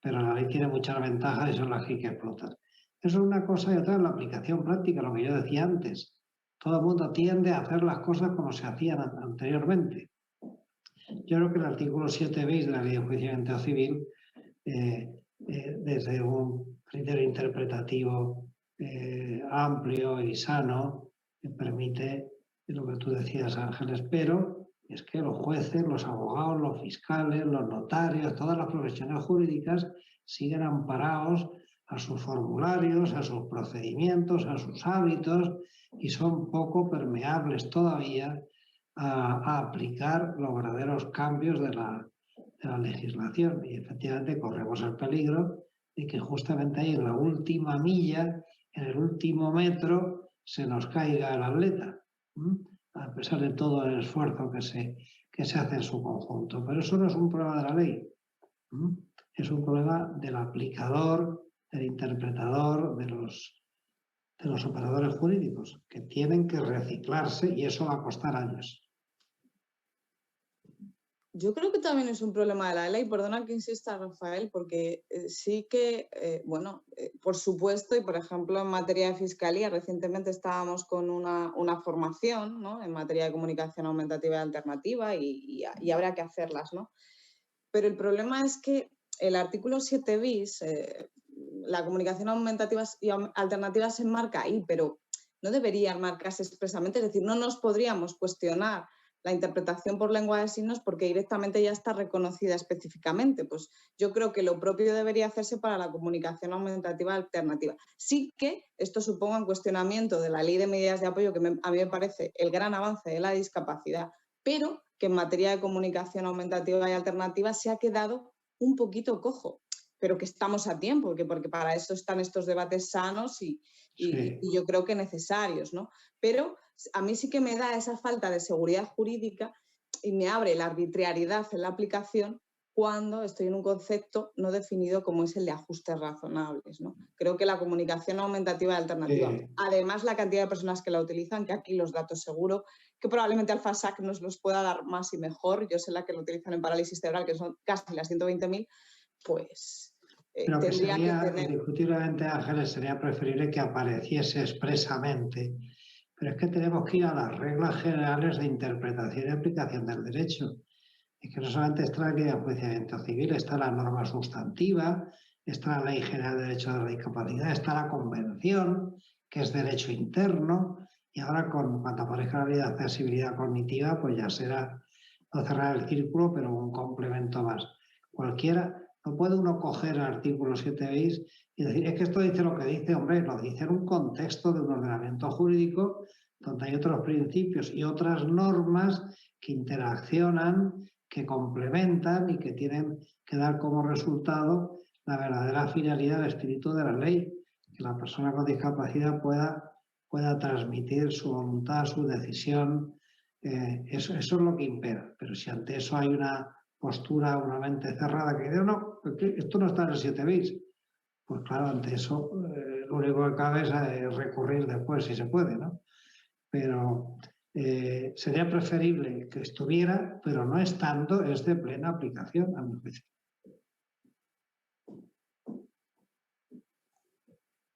Pero la ley tiene muchas ventajas y son las que hay que explotar. Eso es una cosa y otra en la aplicación práctica, lo que yo decía antes. Todo el mundo tiende a hacer las cosas como se hacían anteriormente. Yo creo que el artículo 7 bis de la Ley de Enjuiciamiento Civil, desde un criterio interpretativo amplio y sano, permite lo que tú decías, Ángeles, pero es que los jueces, los abogados, los fiscales, los notarios, todas las profesiones jurídicas siguen amparados a sus formularios, a sus procedimientos, a sus hábitos y son poco permeables todavía a aplicar los verdaderos cambios de la legislación. Y efectivamente corremos el peligro de que justamente ahí en la última milla, en el último metro, se nos caiga el atleta, a pesar de todo el esfuerzo que se hace en su conjunto. Pero eso no es un problema de la ley, es un problema del aplicador, del interpretador, de los operadores jurídicos, que tienen que reciclarse y eso va a costar años. Yo creo que también es un problema de la ley, perdona que insista, Rafael, porque sí que, por supuesto, y por ejemplo en materia de fiscalía, recientemente estábamos con una formación, ¿no?, en materia de comunicación aumentativa y alternativa y habrá que hacerlas, ¿no? Pero el problema es que el artículo 7 bis, la comunicación aumentativa y alternativa se enmarca ahí, pero no debería marcarse expresamente, es decir, no nos podríamos cuestionar la interpretación por lengua de signos porque directamente ya está reconocida específicamente. Pues yo creo que lo propio debería hacerse para la comunicación aumentativa alternativa. Sí que esto suponga un cuestionamiento de la ley de medidas de apoyo, que a mí me parece el gran avance de la discapacidad, pero que en materia de comunicación aumentativa y alternativa se ha quedado un poquito cojo, pero que estamos a tiempo, porque para eso están estos debates sanos y yo creo que necesarios, ¿no? Pero a mí sí que me da esa falta de seguridad jurídica y me abre la arbitrariedad en la aplicación cuando estoy en un concepto no definido como es el de ajustes razonables, ¿no? Creo que la comunicación aumentativa y alternativa, además la cantidad de personas que la utilizan, que aquí los datos seguro, que probablemente AlphaSAC nos los pueda dar más y mejor, yo sé la que lo utilizan en parálisis cerebral, que son casi las 120.000, pues Pero que tendría sería, que tener... indiscutiblemente, Ángeles, sería preferible que apareciese expresamente. Pero es que tenemos que ir a las reglas generales de interpretación y aplicación del derecho. Es que no solamente está la ley de enjuiciamiento civil, está la norma sustantiva, está la Ley General de Derecho de la Discapacidad, está la Convención, que es derecho interno, y ahora cuando aparezca la ley de accesibilidad cognitiva, pues ya será no cerrar el círculo, pero un complemento más. Cualquiera, no puede uno coger el artículo 7 bis y decir, es que esto dice lo que dice, hombre, lo dice en un contexto de un ordenamiento jurídico donde hay otros principios y otras normas que interaccionan, que complementan y que tienen que dar como resultado la verdadera finalidad del espíritu de la ley, que la persona con discapacidad pueda transmitir su voluntad, su decisión. Eso es lo que impera. Pero si ante eso hay una postura, una mente cerrada que dice, no, esto no está en el 7 bis, pues claro, ante eso lo único que cabe es recurrir después, si se puede, ¿no? Pero sería preferible que estuviera, pero no estando, es de plena aplicación, a mi juicio.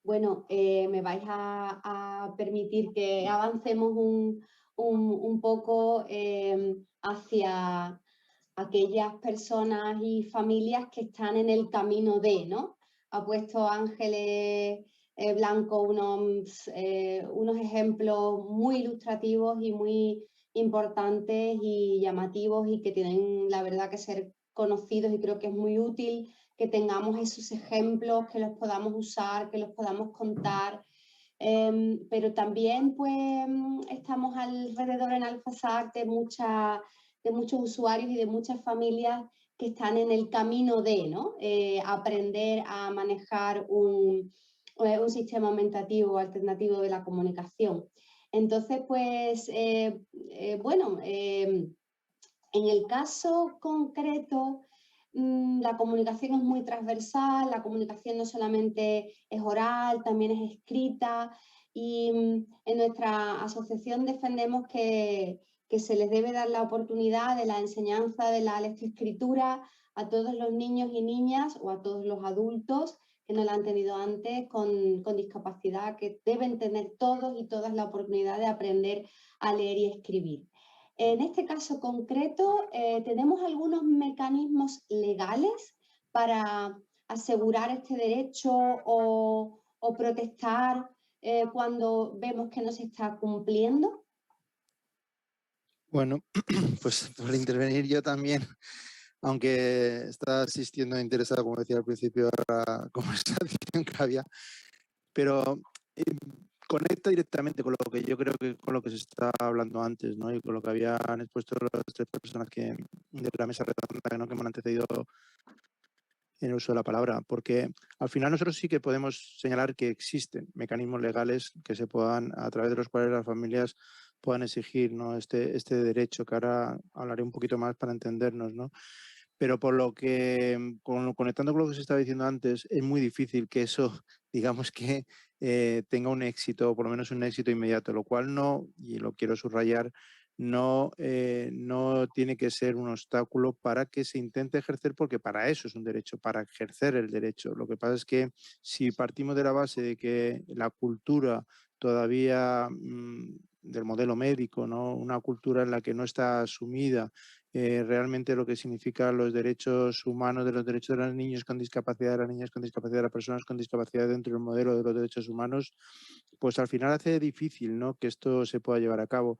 Bueno, me vais a permitir que avancemos un poco hacia aquellas personas y familias que están en el camino de, ¿no? Ha puesto Ángeles Blanco unos ejemplos muy ilustrativos y muy importantes y llamativos y que tienen la verdad que ser conocidos, y creo que es muy útil que tengamos esos ejemplos, que los podamos usar, que los podamos contar. Pero también pues estamos alrededor en AlphaSAC de muchos usuarios y de muchas familias que están en el camino de, ¿no? Aprender a manejar un sistema aumentativo alternativo de la comunicación. Entonces, pues, bueno, en el caso concreto, la comunicación es muy transversal, la comunicación no solamente es oral, también es escrita, y en nuestra asociación defendemos que se les debe dar la oportunidad de la enseñanza de la lectoescritura a todos los niños y niñas o a todos los adultos que no la han tenido antes con discapacidad, que deben tener todos y todas la oportunidad de aprender a leer y escribir. En este caso concreto, tenemos algunos mecanismos legales para asegurar este derecho o protestar cuando vemos que no se está cumpliendo. Bueno, pues por intervenir yo también, aunque estaba asistiendo interesado, como decía al principio, a la conversación que había, pero conecta directamente con lo que yo creo que con lo que se estaba hablando antes, ¿no? Y con lo que habían expuesto las tres personas de la mesa redonda, ¿no? Que me han antecedido en el uso de la palabra, porque al final nosotros sí que podemos señalar que existen mecanismos legales que se puedan, a través de los cuales las familias puedan exigir, ¿no? este derecho, que ahora hablaré un poquito más para entendernos, ¿no? Pero por lo que, conectando con lo que se estaba diciendo antes, es muy difícil que eso, digamos que tenga un éxito, o por lo menos un éxito inmediato, lo cual no, y lo quiero subrayar, no tiene que ser un obstáculo para que se intente ejercer, porque para eso es un derecho, para ejercer el derecho. Lo que pasa es que si partimos de la base de que la cultura todavía del modelo médico, ¿no? Una cultura en la que no está asumida realmente lo que significa los derechos humanos, de los derechos de los niños con discapacidad, de las niñas con discapacidad, de las personas con discapacidad dentro del modelo de los derechos humanos, pues al final hace difícil, ¿no?, que esto se pueda llevar a cabo.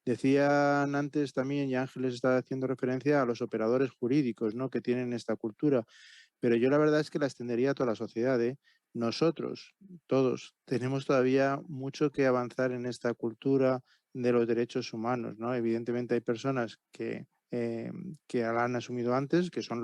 Decían antes también, y Ángeles estaba haciendo referencia a los operadores jurídicos, ¿no?, que tienen esta cultura, pero yo la verdad es que la extendería a toda la sociedad, ¿eh? Nosotros, todos, tenemos todavía mucho que avanzar en esta cultura de los derechos humanos, ¿no? Evidentemente hay personas que la han asumido antes, que son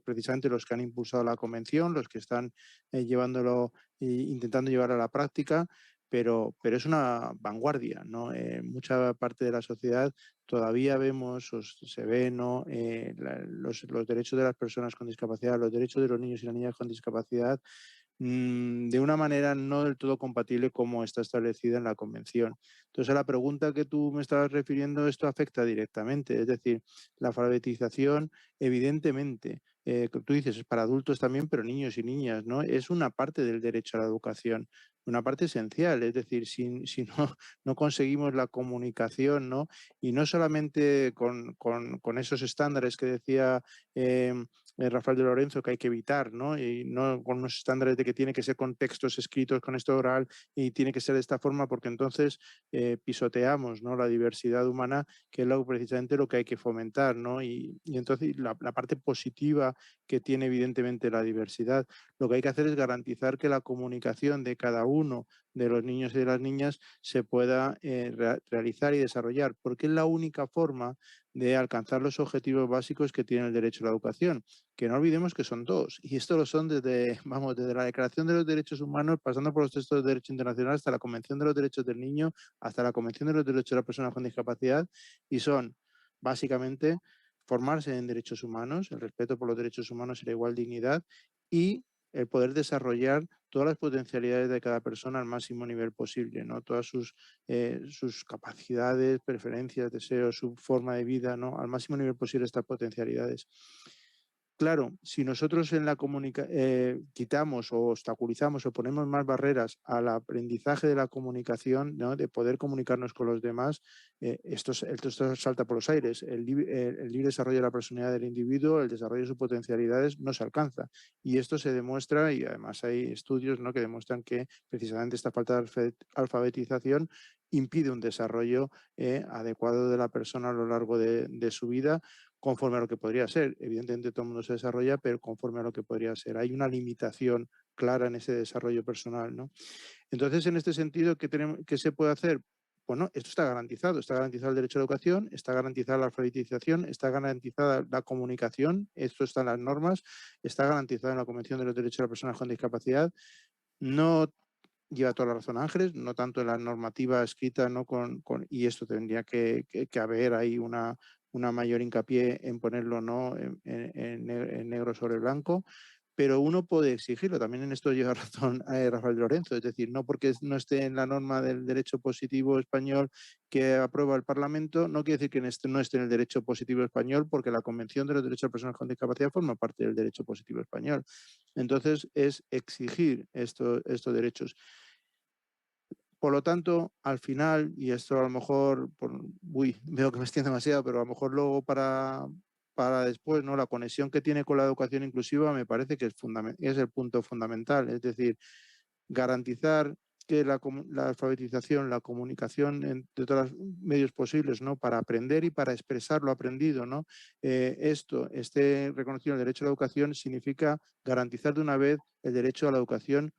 precisamente los que han impulsado la convención, los que están llevándolo e intentando llevar a la práctica, pero es una vanguardia, ¿no? Mucha parte de la sociedad todavía vemos o se ve, ¿no?, los derechos de las personas con discapacidad, los derechos de los niños y las niñas con discapacidad, de una manera no del todo compatible como está establecida en la Convención. Entonces, a la pregunta que tú me estabas refiriendo, esto afecta directamente, es decir, la alfabetización, evidentemente, como tú dices, es para adultos también, pero niños y niñas, ¿no? Es una parte del derecho a la educación, una parte esencial, es decir, si no conseguimos la comunicación, ¿no? Y no solamente con esos estándares que decía Rafael de Lorenzo, que hay que evitar, ¿no? Y no con unos estándares de que tiene que ser con textos escritos, con esto oral, y tiene que ser de esta forma, porque entonces pisoteamos, ¿no?, la diversidad humana, que es precisamente lo que hay que fomentar, ¿no? Y entonces la parte positiva que tiene evidentemente la diversidad, lo que hay que hacer es garantizar que la comunicación de cada uno de los niños y de las niñas se pueda realizar y desarrollar, porque es la única forma de alcanzar los objetivos básicos que tiene el derecho a la educación, que no olvidemos que son dos, y esto lo son desde la Declaración de los Derechos Humanos, pasando por los textos de derecho internacional, hasta la Convención de los Derechos del Niño, hasta la Convención de los Derechos de las Personas con Discapacidad, y son básicamente formarse en derechos humanos, el respeto por los derechos humanos y la igual dignidad, y el poder desarrollar todas las potencialidades de cada persona al máximo nivel posible, ¿no? Todas sus capacidades, preferencias, deseos, su forma de vida, ¿no?, al máximo nivel posible estas potencialidades. Claro, si nosotros en la quitamos o obstaculizamos o ponemos más barreras al aprendizaje de la comunicación, ¿no?, de poder comunicarnos con los demás, esto salta por los aires. El libre desarrollo de la personalidad del individuo, el desarrollo de sus potencialidades no se alcanza. Y esto se demuestra, y además hay estudios, ¿no?, que demuestran que precisamente esta falta de alfabetización impide un desarrollo adecuado de la persona a lo largo de su vida, conforme a lo que podría ser. Evidentemente todo el mundo se desarrolla, pero conforme a lo que podría ser. Hay una limitación clara en ese desarrollo personal, ¿no? Entonces, en este sentido, ¿qué se puede hacer? Bueno, esto está garantizado el derecho a la educación, está garantizada la alfabetización, está garantizada la comunicación, esto está en las normas, está garantizado en la Convención de los Derechos de las Personas con Discapacidad. No lleva toda la razón Ángeles, no tanto en la normativa escrita, ¿no?, y esto tendría que haber ahí una mayor hincapié en ponerlo, ¿no?, en negro sobre blanco, pero uno puede exigirlo. También en esto lleva razón Rafael de Lorenzo, es decir, no porque no esté en la norma del derecho positivo español que aprueba el Parlamento, no quiere decir que no esté en el derecho positivo español, porque la Convención de los Derechos de las Personas con Discapacidad forma parte del derecho positivo español. Entonces, es exigir estos derechos. Por lo tanto, al final, y esto a lo mejor, veo que me extiendo demasiado, pero a lo mejor luego para después, ¿no?, la conexión que tiene con la educación inclusiva me parece que es el punto fundamental. Es decir, garantizar que la alfabetización, la comunicación de todos los medios posibles, ¿no?, para aprender y para expresar lo aprendido, ¿no?, esto esté reconocido en el derecho a la educación, significa garantizar de una vez el derecho a la educación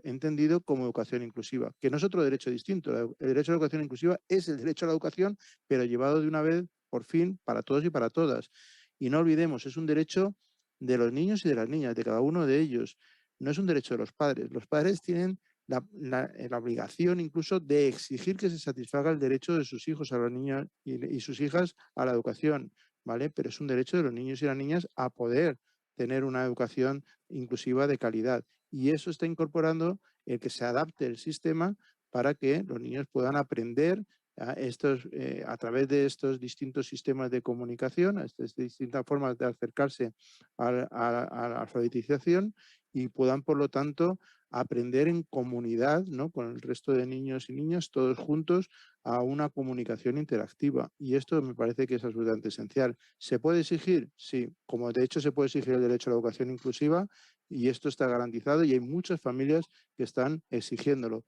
entendido como educación inclusiva, que no es otro derecho distinto. El derecho a la educación inclusiva es el derecho a la educación, pero llevado de una vez, por fin, para todos y para todas. Y no olvidemos, es un derecho de los niños y de las niñas, de cada uno de ellos. No es un derecho de los padres. Los padres tienen la obligación incluso de exigir que se satisfaga el derecho de sus hijos, a los niños y sus hijas, a la educación, ¿vale? Pero es un derecho de los niños y las niñas a poder tener una educación inclusiva de calidad. Y eso está incorporando el que se adapte el sistema para que los niños puedan aprender a través de estos distintos sistemas de comunicación, a estas distintas formas de acercarse a la alfabetización, y puedan, por lo tanto, aprender en comunidad, ¿no? Con el resto de niños y niñas, todos juntos, a una comunicación interactiva. Y esto me parece que es absolutamente esencial. ¿Se puede exigir? Sí, como de hecho se puede exigir el derecho a la educación inclusiva, y esto está garantizado y hay muchas familias que están exigiéndolo.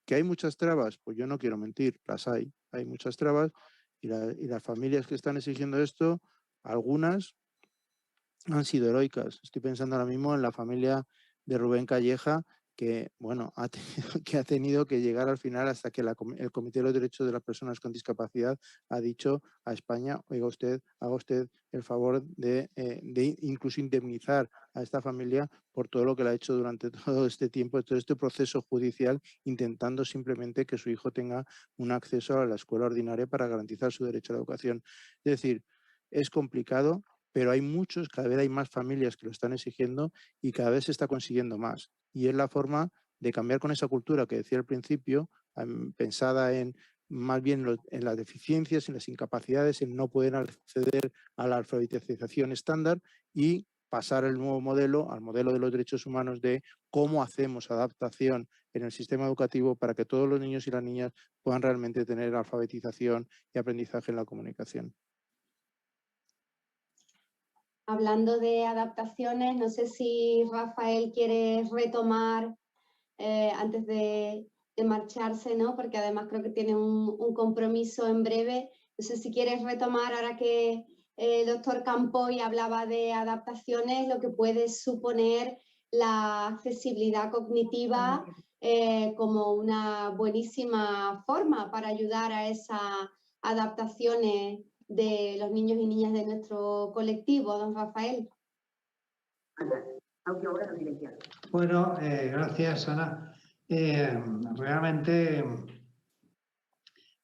¿Que hay muchas trabas? Pues yo no quiero mentir, las hay. Hay muchas trabas y las familias que están exigiendo esto, algunas han sido heroicas. Estoy pensando ahora mismo en la familia de Rubén Calleja, que, bueno, que ha tenido que llegar al final hasta que el Comité de los Derechos de las Personas con Discapacidad ha dicho a España, oiga usted, haga usted el favor de incluso indemnizar a esta familia por todo lo que le ha hecho durante todo este tiempo, todo este proceso judicial, intentando simplemente que su hijo tenga un acceso a la escuela ordinaria para garantizar su derecho a la educación. Es decir, es complicado, pero hay muchos, cada vez hay más familias que lo están exigiendo y cada vez se está consiguiendo más. Y es la forma de cambiar con esa cultura que decía al principio, pensada en más bien en las deficiencias, en las incapacidades, en no poder acceder a la alfabetización estándar, y pasar el nuevo modelo al modelo de los derechos humanos de cómo hacemos adaptación en el sistema educativo para que todos los niños y las niñas puedan realmente tener alfabetización y aprendizaje en la comunicación. Hablando de adaptaciones, no sé si Rafael quiere retomar antes de marcharse, ¿no? Porque además creo que tiene un compromiso en breve. No sé si quieres retomar ahora que el doctor Campoy hablaba de adaptaciones, lo que puede suponer la accesibilidad cognitiva como una buenísima forma para ayudar a esas adaptaciones de los niños y niñas de nuestro colectivo, don Rafael. Bueno, gracias, Ana. Realmente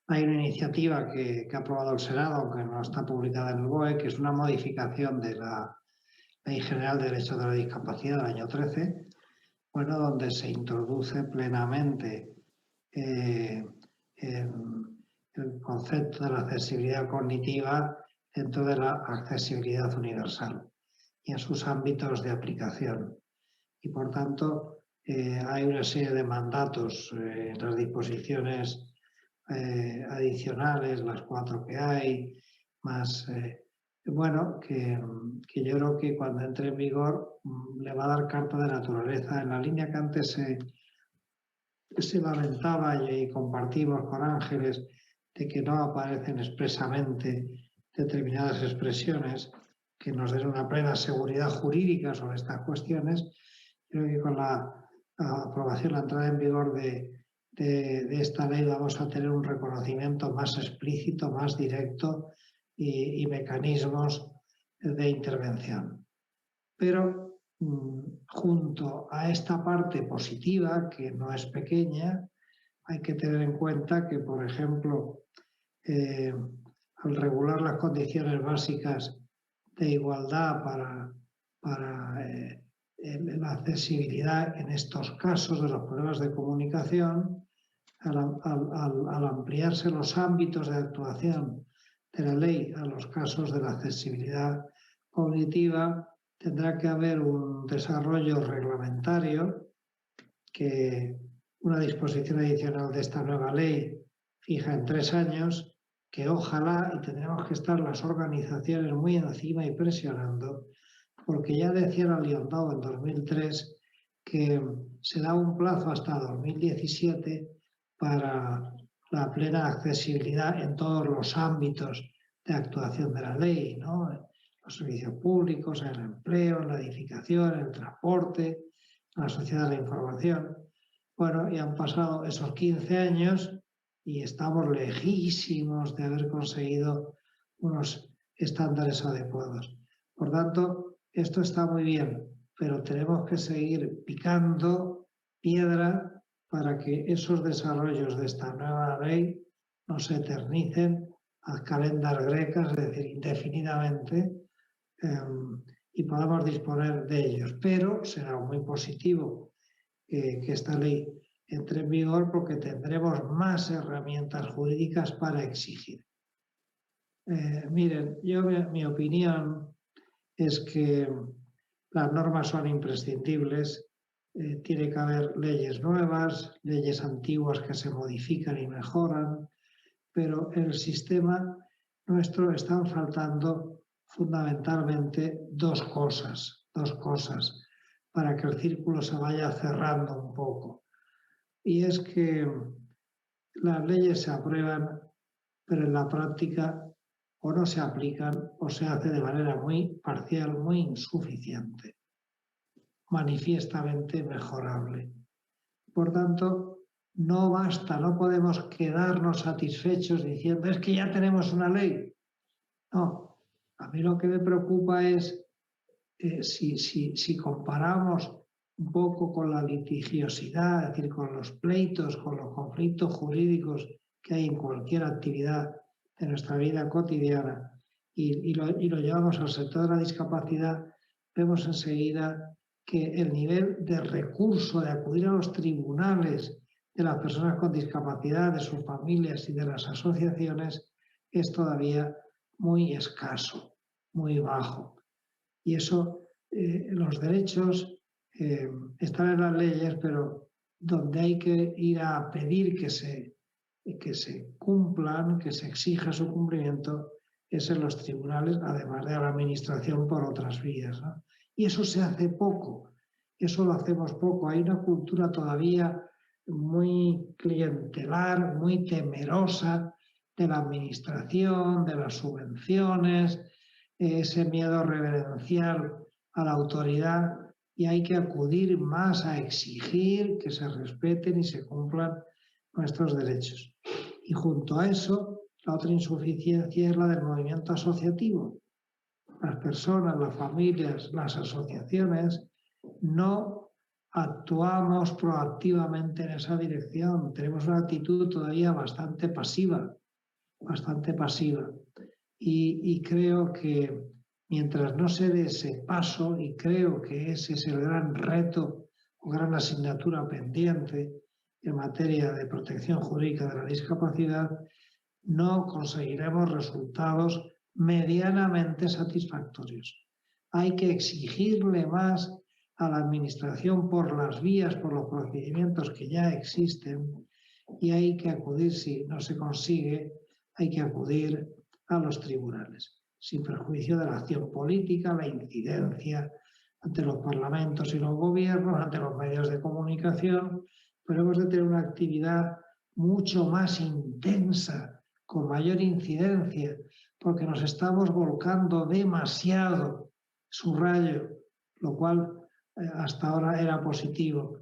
hay una iniciativa que ha aprobado el Senado, aunque no está publicada en el BOE, que es una modificación de la Ley General de Derechos de la Discapacidad del año 13, bueno, donde se introduce plenamente el concepto de la accesibilidad cognitiva dentro de la accesibilidad universal y en sus ámbitos de aplicación. Y por tanto, hay una serie de mandatos en las disposiciones adicionales, las 4 que hay, más, bueno, que yo creo que cuando entre en vigor le va a dar carta de naturaleza en la línea que antes se lamentaba y compartimos con Ángeles de que no aparecen expresamente determinadas expresiones que nos den una plena seguridad jurídica sobre estas cuestiones. Creo que con la aprobación, la entrada en vigor de esta ley vamos a tener un reconocimiento más explícito, más directo y mecanismos de intervención. Pero junto a esta parte positiva, que no es pequeña, hay que tener en cuenta que, por ejemplo, al regular las condiciones básicas de igualdad para la accesibilidad en estos casos de los problemas de comunicación, al ampliarse los ámbitos de actuación de la ley a los casos de la accesibilidad cognitiva, tendrá que haber un desarrollo reglamentario que una disposición adicional de esta nueva ley fija en 3 años, que ojalá, y tendremos que estar las organizaciones muy encima y presionando, porque ya decía la Liondau en 2003 que se da un plazo hasta 2017 para la plena accesibilidad en todos los ámbitos de actuación de la ley, ¿no? Los servicios públicos, el empleo, la edificación, el transporte, la sociedad de la información. Bueno, y han pasado esos 15 años y estamos lejísimos de haber conseguido unos estándares adecuados. Por tanto, esto está muy bien, pero tenemos que seguir picando piedra para que esos desarrollos de esta nueva ley no se eternicen a calendas grecas, es decir, indefinidamente, y podamos disponer de ellos. Pero será muy positivo que esta ley entre en vigor porque tendremos más herramientas jurídicas para exigir. Miren, mi opinión es que las normas son imprescindibles, tiene que haber leyes nuevas, leyes antiguas que se modifican y mejoran, pero en el sistema nuestro están faltando fundamentalmente dos cosas para que el círculo se vaya cerrando un poco. Y es que las leyes se aprueban, pero en la práctica o no se aplican o se hace de manera muy parcial, muy insuficiente, manifiestamente mejorable. Por tanto, no basta, no podemos quedarnos satisfechos diciendo es que ya tenemos una ley. No, a mí lo que me preocupa es si comparamos un poco con la litigiosidad, es decir, con los pleitos, con los conflictos jurídicos que hay en cualquier actividad de nuestra vida cotidiana y lo llevamos al sector de la discapacidad, vemos enseguida que el nivel de recurso, de acudir a los tribunales de las personas con discapacidad, de sus familias y de las asociaciones es todavía muy escaso, muy bajo. Y eso, los derechos están en las leyes, pero donde hay que ir a pedir que se cumplan, que se exija su cumplimiento, es en los tribunales, además de la administración por otras vías, ¿no? Y eso se hace poco, eso lo hacemos poco. Hay una cultura todavía muy clientelar, muy temerosa de la administración, de las subvenciones, ese miedo reverencial a la autoridad, y hay que acudir más a exigir que se respeten y se cumplan nuestros derechos. Y junto a eso, la otra insuficiencia es la del movimiento asociativo. Las personas, las familias, las asociaciones no actuamos proactivamente en esa dirección. Tenemos una actitud todavía bastante pasiva. Y creo que mientras no se dé ese paso, y creo que ese es el gran reto o gran asignatura pendiente en materia de protección jurídica de la discapacidad, no conseguiremos resultados medianamente satisfactorios. Hay que exigirle más a la administración por las vías, por los procedimientos que ya existen, y hay que acudir, si no se consigue, hay que acudir a los tribunales, sin perjuicio de la acción política, la incidencia ante los parlamentos y los gobiernos, ante los medios de comunicación, pero hemos de tener una actividad mucho más intensa, con mayor incidencia, porque nos estamos volcando demasiado, subrayo, lo cual hasta ahora era positivo.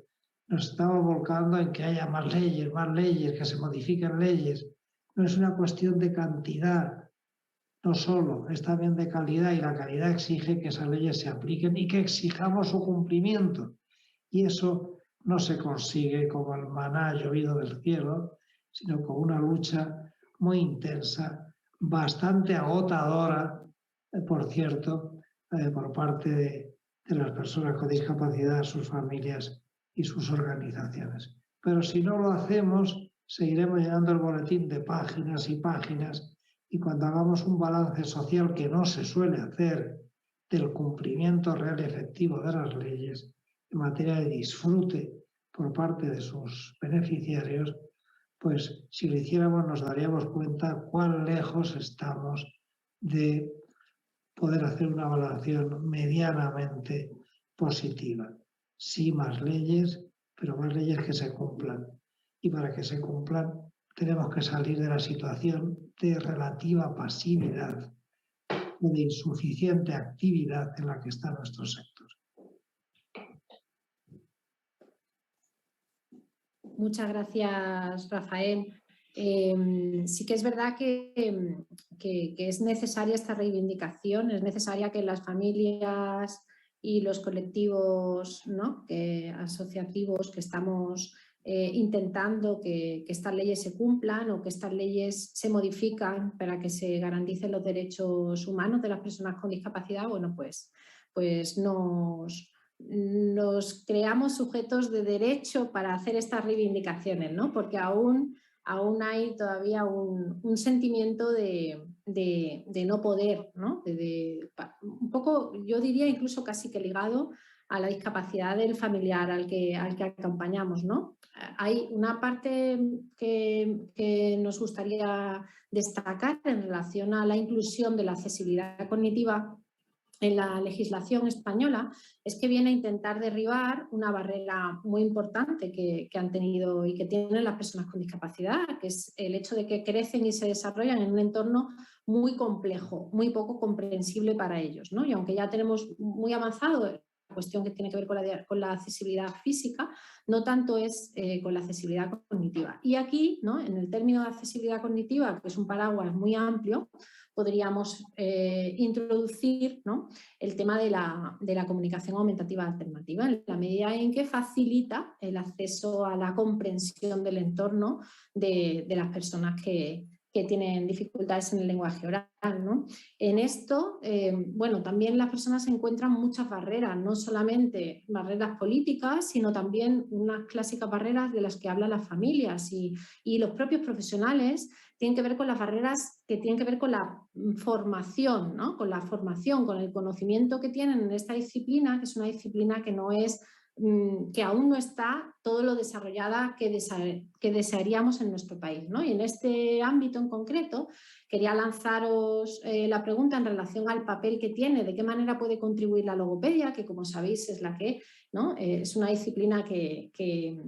Nos estamos volcando en que haya más leyes, que se modifiquen leyes. No es una cuestión de cantidad, no solo, es también de calidad, y la calidad exige que esas leyes se apliquen y que exijamos su cumplimiento. Y eso no se consigue como el maná llovido del cielo, sino con una lucha muy intensa, bastante agotadora, por cierto, por parte de las personas con discapacidad, sus familias y sus organizaciones. Pero si no lo hacemos, seguiremos llenando el boletín de páginas y páginas, y cuando hagamos un balance social, que no se suele hacer, del cumplimiento real y efectivo de las leyes en materia de disfrute por parte de sus beneficiarios, pues si lo hiciéramos nos daríamos cuenta cuán lejos estamos de poder hacer una evaluación medianamente positiva. Sí, más leyes, pero más leyes que se cumplan. Y para que se cumplan tenemos que salir de la situación de relativa pasividad o de insuficiente actividad en la que está nuestro sector. Muchas gracias, Rafael. Sí que es verdad que es necesaria esta reivindicación, es necesaria que las familias y los colectivos, ¿no?, asociativos que estamos intentando que estas leyes se cumplan o que estas leyes se modifican para que se garanticen los derechos humanos de las personas con discapacidad, bueno, pues nos creamos sujetos de derecho para hacer estas reivindicaciones, ¿no? Porque aún hay todavía un sentimiento de no poder, ¿no? Un poco, yo diría incluso casi que ligado a la discapacidad del familiar al que acompañamos, ¿no? Hay una parte que nos gustaría destacar en relación a la inclusión de la accesibilidad cognitiva en la legislación española, es que viene a intentar derribar una barrera muy importante que han tenido y que tienen las personas con discapacidad, que es el hecho de que crecen y se desarrollan en un entorno muy complejo, muy poco comprensible para ellos, ¿no? Y aunque ya tenemos muy avanzado la cuestión que tiene que ver con la accesibilidad física, no tanto es con la accesibilidad cognitiva. Y aquí, ¿no?, en el término de accesibilidad cognitiva, que es un paraguas muy amplio, podríamos introducir, ¿no?, el tema de la comunicación aumentativa alternativa, en la medida en que facilita el acceso a la comprensión del entorno de las personas que tienen dificultades en el lenguaje oral, ¿no? En esto, bueno, también las personas encuentran muchas barreras, no solamente barreras políticas, sino también unas clásicas barreras de las que hablan las familias y los propios profesionales. Tienen que ver con las barreras que tienen que ver con la formación, ¿no?, con la formación, con el conocimiento que tienen en esta disciplina, que es una disciplina que no es, que aún no está todo lo desarrollada que desearíamos en nuestro país, ¿no? Y en este ámbito en concreto quería lanzaros la pregunta en relación al papel que tiene, de qué manera puede contribuir la logopedia, que como sabéis es la que, ¿no?, es una disciplina que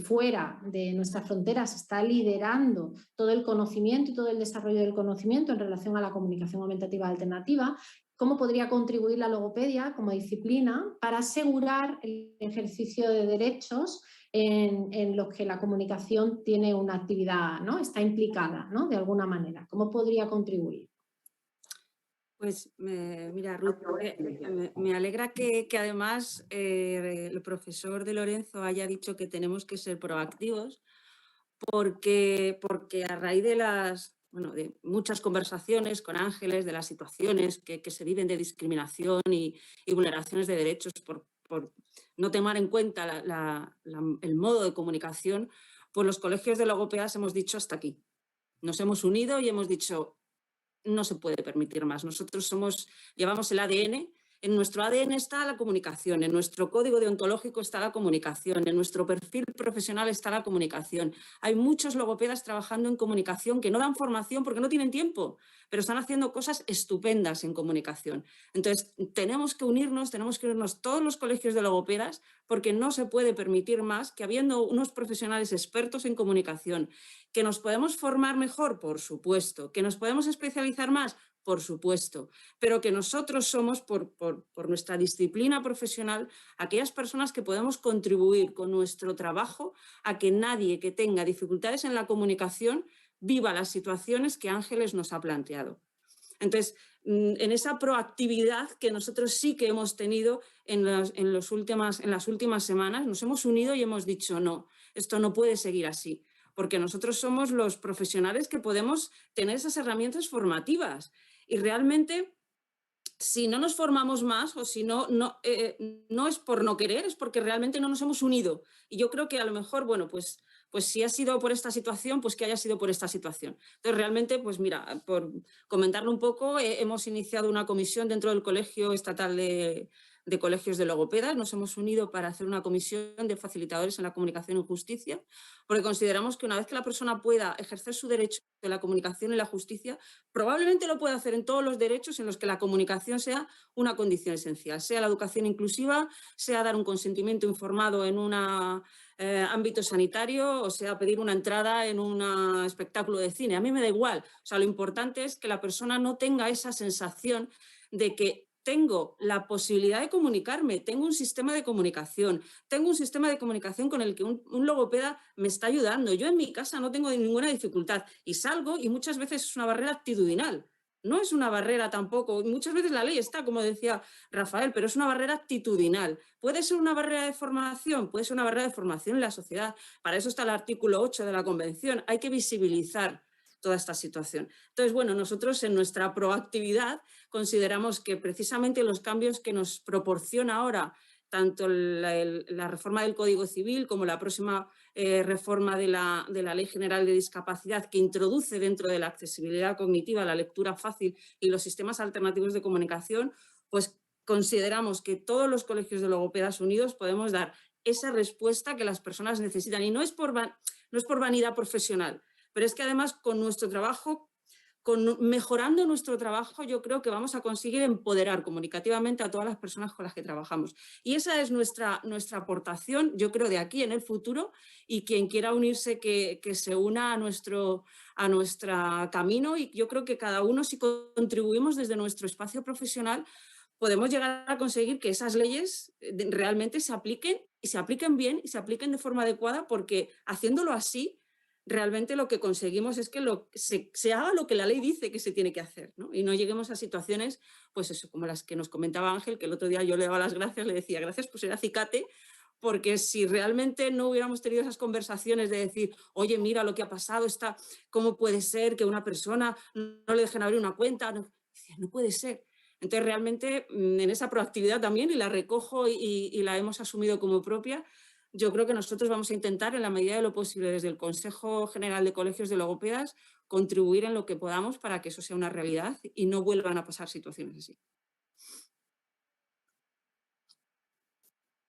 fuera de nuestras fronteras está liderando todo el conocimiento y todo el desarrollo del conocimiento en relación a la comunicación aumentativa alternativa. ¿Cómo podría contribuir la logopedia como disciplina para asegurar el ejercicio de derechos en los que la comunicación tiene una actividad, ¿no?, está implicada, ¿no?, de alguna manera? ¿Cómo podría contribuir? Pues mira, Ruth, me alegra que además el profesor de Lorenzo haya dicho que tenemos que ser proactivos, porque a raíz de de muchas conversaciones con Ángeles, de las situaciones que se viven de discriminación y vulneraciones de derechos por no tomar en cuenta el modo de comunicación, pues los colegios de logopedas hemos dicho hasta aquí. Nos hemos unido y hemos dicho, no se puede permitir más. Nosotros llevamos el ADN. En nuestro ADN está la comunicación, en nuestro código deontológico está la comunicación, en nuestro perfil profesional está la comunicación. Hay muchos logopedas trabajando en comunicación que no dan formación porque no tienen tiempo, pero están haciendo cosas estupendas en comunicación. Entonces, tenemos que unirnos todos los colegios de logopedas, porque no se puede permitir más que, habiendo unos profesionales expertos en comunicación, que nos podemos formar mejor, por supuesto, que nos podemos especializar más, por supuesto, pero que nosotros somos, por nuestra disciplina profesional, aquellas personas que podemos contribuir con nuestro trabajo a que nadie que tenga dificultades en la comunicación viva las situaciones que Ángeles nos ha planteado. Entonces, en esa proactividad que nosotros sí que hemos tenido en las últimas semanas, nos hemos unido y hemos dicho, no, esto no puede seguir así, porque nosotros somos los profesionales que podemos tener esas herramientas formativas. Y realmente, si no nos formamos más o si no es por no querer, es porque realmente no nos hemos unido. Y yo creo que a lo mejor, bueno, pues si ha sido por esta situación, pues que haya sido por esta situación. Entonces, realmente, pues mira, por comentarlo un poco, hemos iniciado una comisión dentro del Colegio Estatal de Colegios de Logopedas. Nos hemos unido para hacer una comisión de facilitadores en la comunicación y justicia, porque consideramos que una vez que la persona pueda ejercer su derecho de la comunicación y la justicia, probablemente lo pueda hacer en todos los derechos en los que la comunicación sea una condición esencial, sea la educación inclusiva, sea dar un consentimiento informado en un ámbito sanitario, o sea pedir una entrada en un espectáculo de cine. A mí me da igual. O sea, lo importante es que la persona no tenga esa sensación de que tengo la posibilidad de comunicarme, tengo un sistema de comunicación con el que un logopeda me está ayudando. Yo en mi casa no tengo ninguna dificultad y salgo, y muchas veces es una barrera actitudinal. No es una barrera tampoco, muchas veces la ley está, como decía Rafael, pero es una barrera actitudinal. ¿Puede ser una barrera de formación? Puede ser una barrera de formación en la sociedad. Para eso está el artículo 8 de la Convención. Hay que visibilizar toda esta situación. Entonces, bueno, nosotros en nuestra proactividad consideramos que precisamente los cambios que nos proporciona ahora tanto la reforma del Código Civil como la próxima reforma de la Ley General de Discapacidad, que introduce dentro de la accesibilidad cognitiva la lectura fácil y los sistemas alternativos de comunicación, pues consideramos que todos los colegios de logopedas unidos podemos dar esa respuesta que las personas necesitan. Y no es por vanidad profesional, pero es que además con nuestro trabajo, mejorando nuestro trabajo, yo creo que vamos a conseguir empoderar comunicativamente a todas las personas con las que trabajamos. Y esa es nuestra aportación, yo creo, de aquí en el futuro, y quien quiera unirse, que se una a nuestro camino. Y yo creo que cada uno, si contribuimos desde nuestro espacio profesional, podemos llegar a conseguir que esas leyes realmente se apliquen, y se apliquen bien, y se apliquen de forma adecuada, porque haciéndolo así, realmente lo que conseguimos es que se haga lo que la ley dice que se tiene que hacer, ¿no? Y no lleguemos a situaciones, pues eso, como las que nos comentaba Ángel, que el otro día yo le daba las gracias, le decía gracias por ser acicate, porque si realmente no hubiéramos tenido esas conversaciones de decir, oye, mira lo que ha pasado, ¿cómo puede ser que una persona no le dejen abrir una cuenta? No puede ser. Entonces, realmente, en esa proactividad también, y la recojo y la hemos asumido como propia, yo creo que nosotros vamos a intentar, en la medida de lo posible, desde el Consejo General de Colegios de Logopedas, contribuir en lo que podamos para que eso sea una realidad y no vuelvan a pasar situaciones así.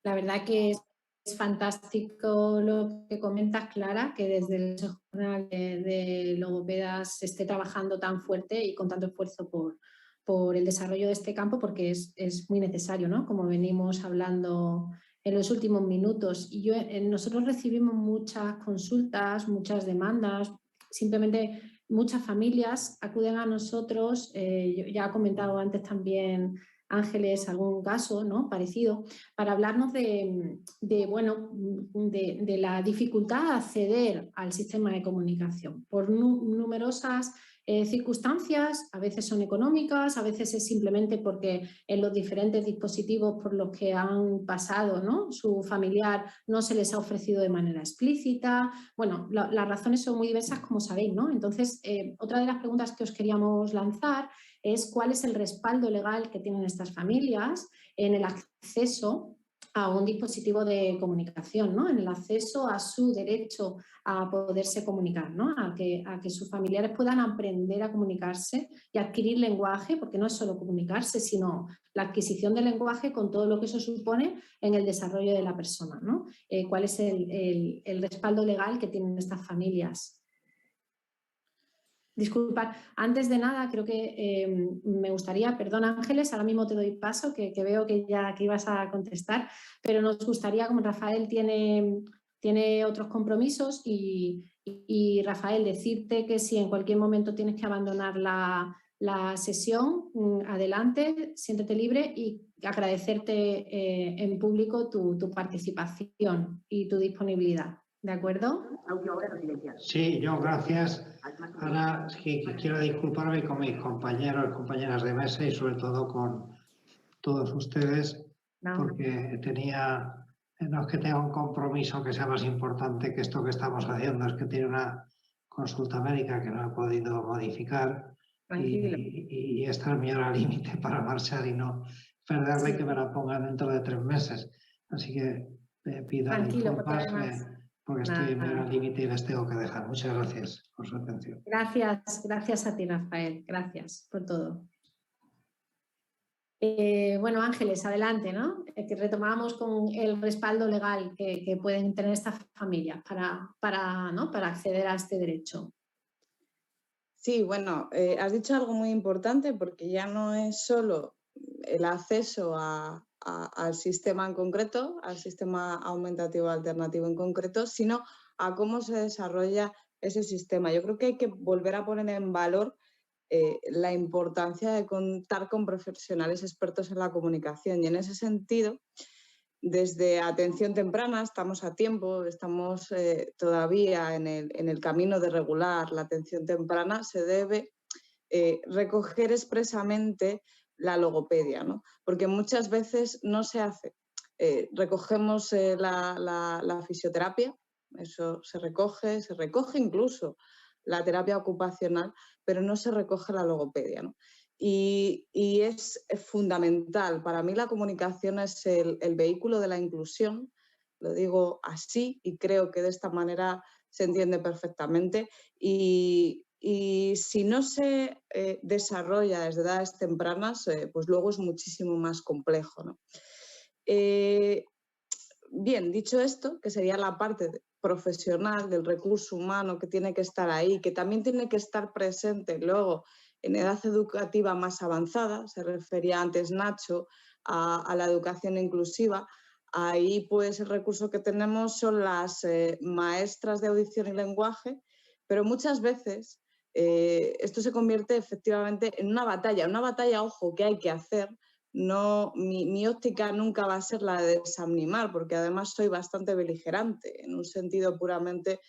La verdad que es fantástico lo que comentas, Clara, que desde el Consejo General de Logopedas se esté trabajando tan fuerte y con tanto esfuerzo por el desarrollo de este campo, porque es muy necesario, ¿no? Como venimos hablando en los últimos minutos. Y nosotros recibimos muchas consultas, muchas demandas, simplemente muchas familias acuden a nosotros. Ya ha comentado antes también Ángeles algún caso, ¿no?, parecido, para hablarnos de la dificultad de acceder al sistema de comunicación por numerosas circunstancias. A veces son económicas, a veces es simplemente porque en los diferentes dispositivos por los que han pasado, ¿no?, su familiar, no se les ha ofrecido de manera explícita. Bueno, las razones son muy diversas, como sabéis, ¿no? Entonces, otra de las preguntas que os queríamos lanzar es cuál es el respaldo legal que tienen estas familias en el acceso a un dispositivo de comunicación, ¿no?, en el acceso a su derecho a poderse comunicar, ¿no?, a que sus familiares puedan aprender a comunicarse y adquirir lenguaje, porque no es solo comunicarse, sino la adquisición del lenguaje con todo lo que eso supone en el desarrollo de la persona, ¿no? ¿Cuál es el respaldo legal que tienen estas familias? Disculpad, antes de nada, creo que me gustaría, perdón Ángeles, ahora mismo te doy paso, que veo que ya que ibas a contestar, pero nos gustaría, como Rafael tiene otros compromisos, y Rafael, decirte que si en cualquier momento tienes que abandonar la sesión, adelante, siéntete libre, y agradecerte en público tu participación y tu disponibilidad. ¿De acuerdo? Sí, yo gracias. Ahora sí que quiero disculparme con mis compañeros y compañeras de mesa, y sobre todo con todos ustedes, porque no es que tenga un compromiso que sea más importante que esto que estamos haciendo, es que tiene una consulta médica que no he podido modificar, y esta es mi hora límite para marchar y no perderla, y que me la pongan dentro de 3 meses. Así que pido disculpas porque estoy en mi hora límite y les tengo que dejar. Muchas gracias por su atención. Gracias a ti, Rafael. Gracias por todo. Bueno, Ángeles, adelante, ¿no? Que retomamos con el respaldo legal que pueden tener estas familias para acceder a este derecho. Sí, bueno, has dicho algo muy importante, porque ya no es solo el acceso al sistema en concreto, al sistema aumentativo alternativo en concreto, sino a cómo se desarrolla ese sistema. Yo creo que hay que volver a poner en valor la importancia de contar con profesionales expertos en la comunicación, y en ese sentido, desde atención temprana estamos a tiempo, estamos todavía en el camino de regular la atención temprana. Se debe recoger expresamente la logopedia, ¿no? Porque muchas veces no se hace. Recogemos la fisioterapia, eso se recoge incluso la terapia ocupacional, pero no se recoge la logopedia, ¿no? Y es fundamental. Para mí la comunicación es el vehículo de la inclusión, lo digo así, y creo que de esta manera se entiende perfectamente, y y si no se desarrolla desde edades tempranas, pues luego es muchísimo más complejo, ¿no? Bien, dicho esto, que sería la parte profesional del recurso humano que tiene que estar ahí, que también tiene que estar presente luego en edad educativa más avanzada, se refería antes Nacho a la educación inclusiva. Ahí pues el recurso que tenemos son las maestras de audición y lenguaje, pero muchas veces esto se convierte efectivamente en una batalla, ojo, que hay que hacer. No, mi óptica nunca va a ser la de desanimar, porque además soy bastante beligerante, en un sentido puramente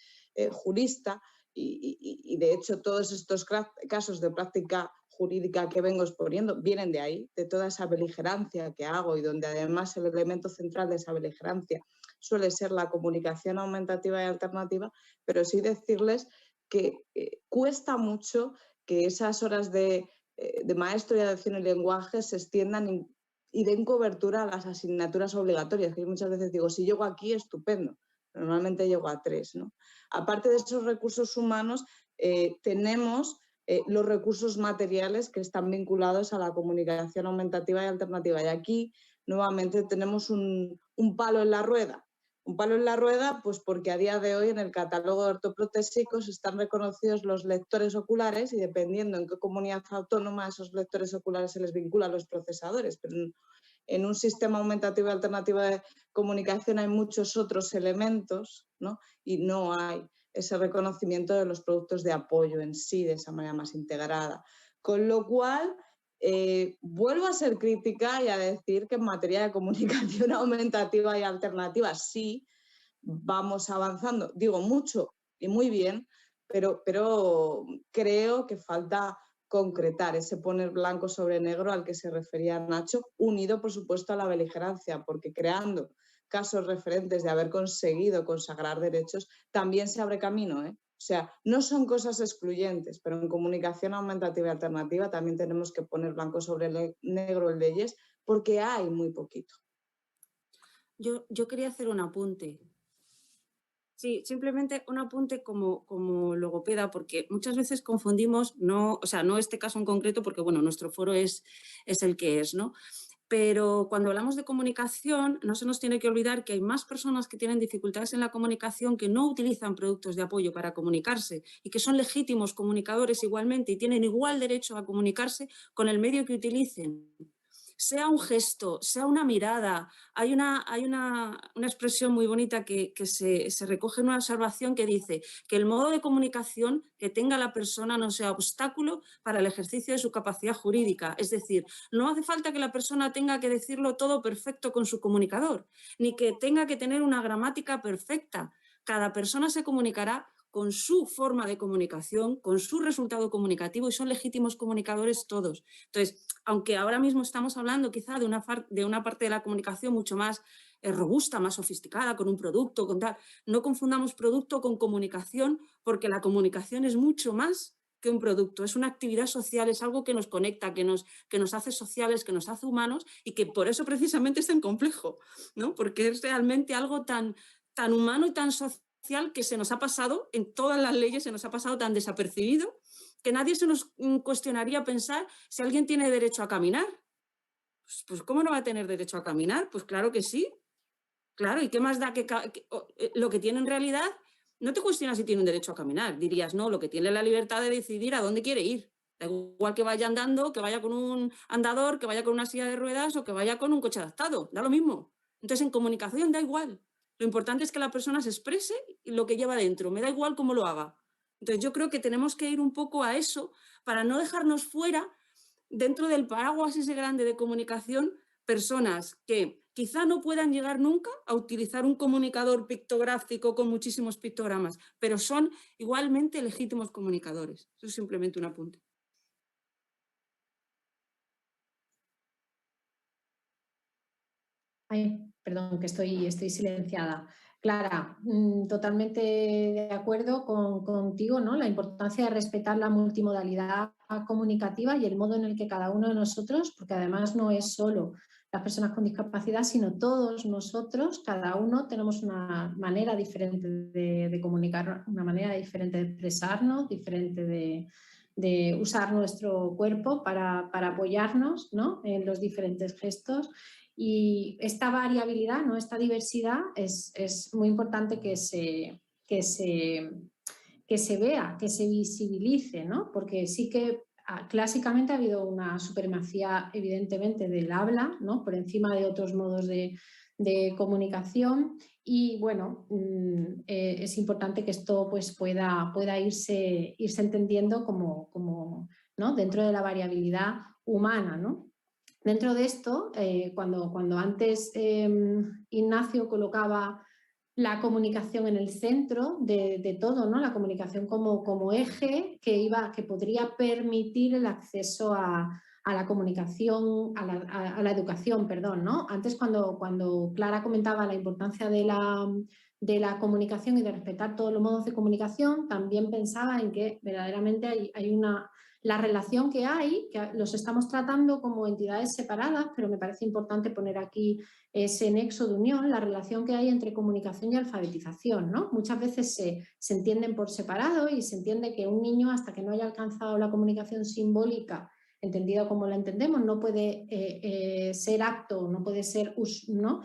jurista, y de hecho todos estos casos de práctica jurídica que vengo exponiendo vienen de ahí, de toda esa beligerancia que hago, y donde además el elemento central de esa beligerancia suele ser la comunicación aumentativa y alternativa, pero sí decirles que cuesta mucho que esas horas de maestro de audición y lenguaje se extiendan y den cobertura a las asignaturas obligatorias, que yo muchas veces digo, si llego aquí, estupendo, normalmente llego a 3, ¿no? Aparte de esos recursos humanos, tenemos los recursos materiales que están vinculados a la comunicación aumentativa y alternativa, y aquí nuevamente tenemos un palo en la rueda. Un palo en la rueda, pues porque a día de hoy en el catálogo de ortoprotésicos están reconocidos los lectores oculares y dependiendo en qué comunidad autónoma a esos lectores oculares se les vincula a los procesadores. Pero en un sistema aumentativo y alternativo de comunicación hay muchos otros elementos, ¿no? Y no hay ese reconocimiento de los productos de apoyo en sí de esa manera más integrada. Con lo cual, vuelvo a ser crítica y a decir que en materia de comunicación aumentativa y alternativa sí vamos avanzando, digo mucho y muy bien, pero creo que falta concretar ese poner blanco sobre negro al que se refería Nacho, unido por supuesto a la beligerancia, porque creando casos referentes de haber conseguido consagrar derechos también se abre camino, ¿eh? O sea, no son cosas excluyentes, pero en comunicación aumentativa y alternativa también tenemos que poner blanco sobre negro en leyes porque hay muy poquito. Yo quería hacer un apunte. Sí, simplemente un apunte como logopeda, porque muchas veces confundimos, no este caso en concreto, porque bueno, nuestro foro es el que es, ¿no? Pero cuando hablamos de comunicación, no se nos tiene que olvidar que hay más personas que tienen dificultades en la comunicación que no utilizan productos de apoyo para comunicarse y que son legítimos comunicadores igualmente y tienen igual derecho a comunicarse con el medio que utilicen. Sea un gesto, sea una mirada. Hay una expresión muy bonita que se recoge en una observación que dice que el modo de comunicación que tenga la persona no sea obstáculo para el ejercicio de su capacidad jurídica. Es decir, no hace falta que la persona tenga que decirlo todo perfecto con su comunicador, ni que tenga que tener una gramática perfecta. Cada persona se comunicará con su forma de comunicación, con su resultado comunicativo y son legítimos comunicadores todos. Entonces, aunque ahora mismo estamos hablando quizá de una parte de la comunicación mucho más robusta, más sofisticada, con un producto, con tal, no confundamos producto con comunicación, porque la comunicación es mucho más que un producto, es una actividad social, es algo que nos conecta, que nos hace sociales, que nos hace humanos y que por eso precisamente es tan complejo, ¿no? Porque es realmente algo tan humano y tan social que se nos ha pasado, en todas las leyes se nos ha pasado tan desapercibido que nadie se nos cuestionaría pensar si alguien tiene derecho a caminar. Pues ¿cómo no va a tener derecho a caminar? Pues claro que sí. Claro, ¿y qué más da que lo que tiene en realidad? No te cuestionas si tiene un derecho a caminar. Dirías, no, lo que tiene es la libertad de decidir a dónde quiere ir. Da igual que vaya andando, que vaya con un andador, que vaya con una silla de ruedas o que vaya con un coche adaptado. Da lo mismo. Entonces, en comunicación da igual. Lo importante es que la persona se exprese lo que lleva dentro. Me da igual cómo lo haga. Entonces, yo creo que tenemos que ir un poco a eso para no dejarnos fuera, dentro del paraguas ese grande de comunicación, personas que quizá no puedan llegar nunca a utilizar un comunicador pictográfico con muchísimos pictogramas, pero son igualmente legítimos comunicadores. Eso es simplemente un apunte. Ay, perdón, que estoy silenciada. Clara, totalmente de acuerdo contigo, ¿no? La importancia de respetar la multimodalidad comunicativa y el modo en el que cada uno de nosotros, porque además no es solo las personas con discapacidad, sino todos nosotros, cada uno tenemos una manera diferente de comunicar, una manera diferente de expresarnos, diferente de usar nuestro cuerpo para apoyarnos, ¿no?, en los diferentes gestos. Y esta variabilidad, ¿no?, esta diversidad es muy importante que se vea, que se visibilice, ¿no? Porque sí que clásicamente ha habido una supremacía evidentemente del habla, ¿no?, por encima de otros modos de comunicación, y bueno, es importante que esto pues pueda irse entendiendo como ¿no?, dentro de la variabilidad humana, ¿no? Dentro de esto, cuando antes Ignacio colocaba la comunicación en el centro de todo, ¿no?, la comunicación como eje que podría permitir el acceso a la comunicación, a la educación, perdón, ¿no? Antes cuando Clara comentaba la importancia de la comunicación y de respetar todos los modos de comunicación, también pensaba en que verdaderamente hay la relación que hay, que los estamos tratando como entidades separadas, pero me parece importante poner aquí ese nexo de unión, la relación que hay entre comunicación y alfabetización, ¿no? Muchas veces se entienden por separado y se entiende que un niño, hasta que no haya alcanzado la comunicación simbólica, entendido como la entendemos, no puede ser apto, no puede ser, ¿no?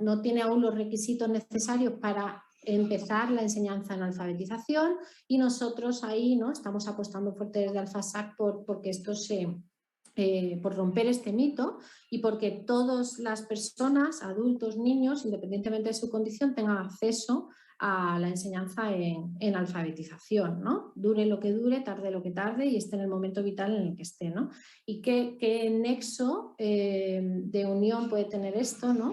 No tiene aún los requisitos necesarios para empezar la enseñanza en alfabetización, y nosotros ahí, ¿no?, estamos apostando fuerte desde Alfasac porque esto por romper este mito y porque todas las personas, adultos, niños, independientemente de su condición, tengan acceso a la enseñanza en alfabetización, ¿no? Dure lo que dure, tarde lo que tarde y esté en el momento vital en el que esté, ¿no? Y qué nexo de unión puede tener esto, ¿no?,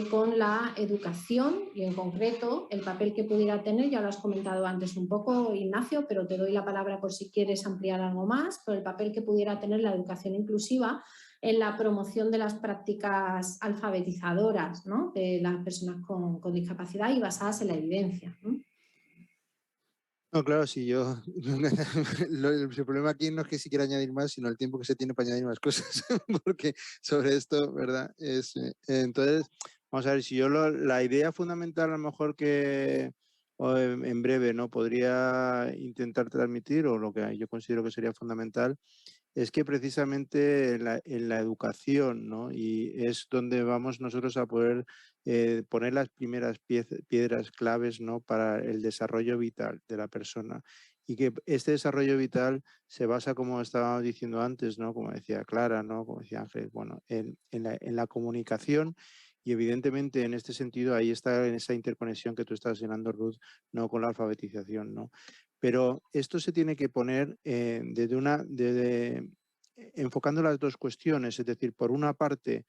con la educación y en concreto el papel que pudiera tener, ya lo has comentado antes un poco, Ignacio, pero te doy la palabra por si quieres ampliar algo más, por el papel que pudiera tener la educación inclusiva en la promoción de las prácticas alfabetizadoras, ¿no?, de las personas con discapacidad y basadas en la evidencia, ¿no? No, claro, sí, yo. El problema aquí no es que si quiera añadir más, sino el tiempo que se tiene para añadir más cosas, porque sobre esto, ¿verdad? Entonces, vamos a ver, si yo la idea fundamental, a lo mejor que en breve, ¿no?, podría intentar transmitir, o lo que yo considero que sería fundamental, es que precisamente en la educación, ¿no?, y es donde vamos nosotros a poder poner las primeras piedras claves, ¿no?, para el desarrollo vital de la persona. Y que este desarrollo vital se basa, como estábamos diciendo antes, ¿no?, como decía Clara, ¿no?, como decía Ángel, bueno, en la comunicación. Y evidentemente en este sentido ahí está en esa interconexión que tú estás llenando, Ruth, ¿no?, con la alfabetización, ¿no? Pero esto se tiene que poner enfocando las dos cuestiones, es decir, por una parte,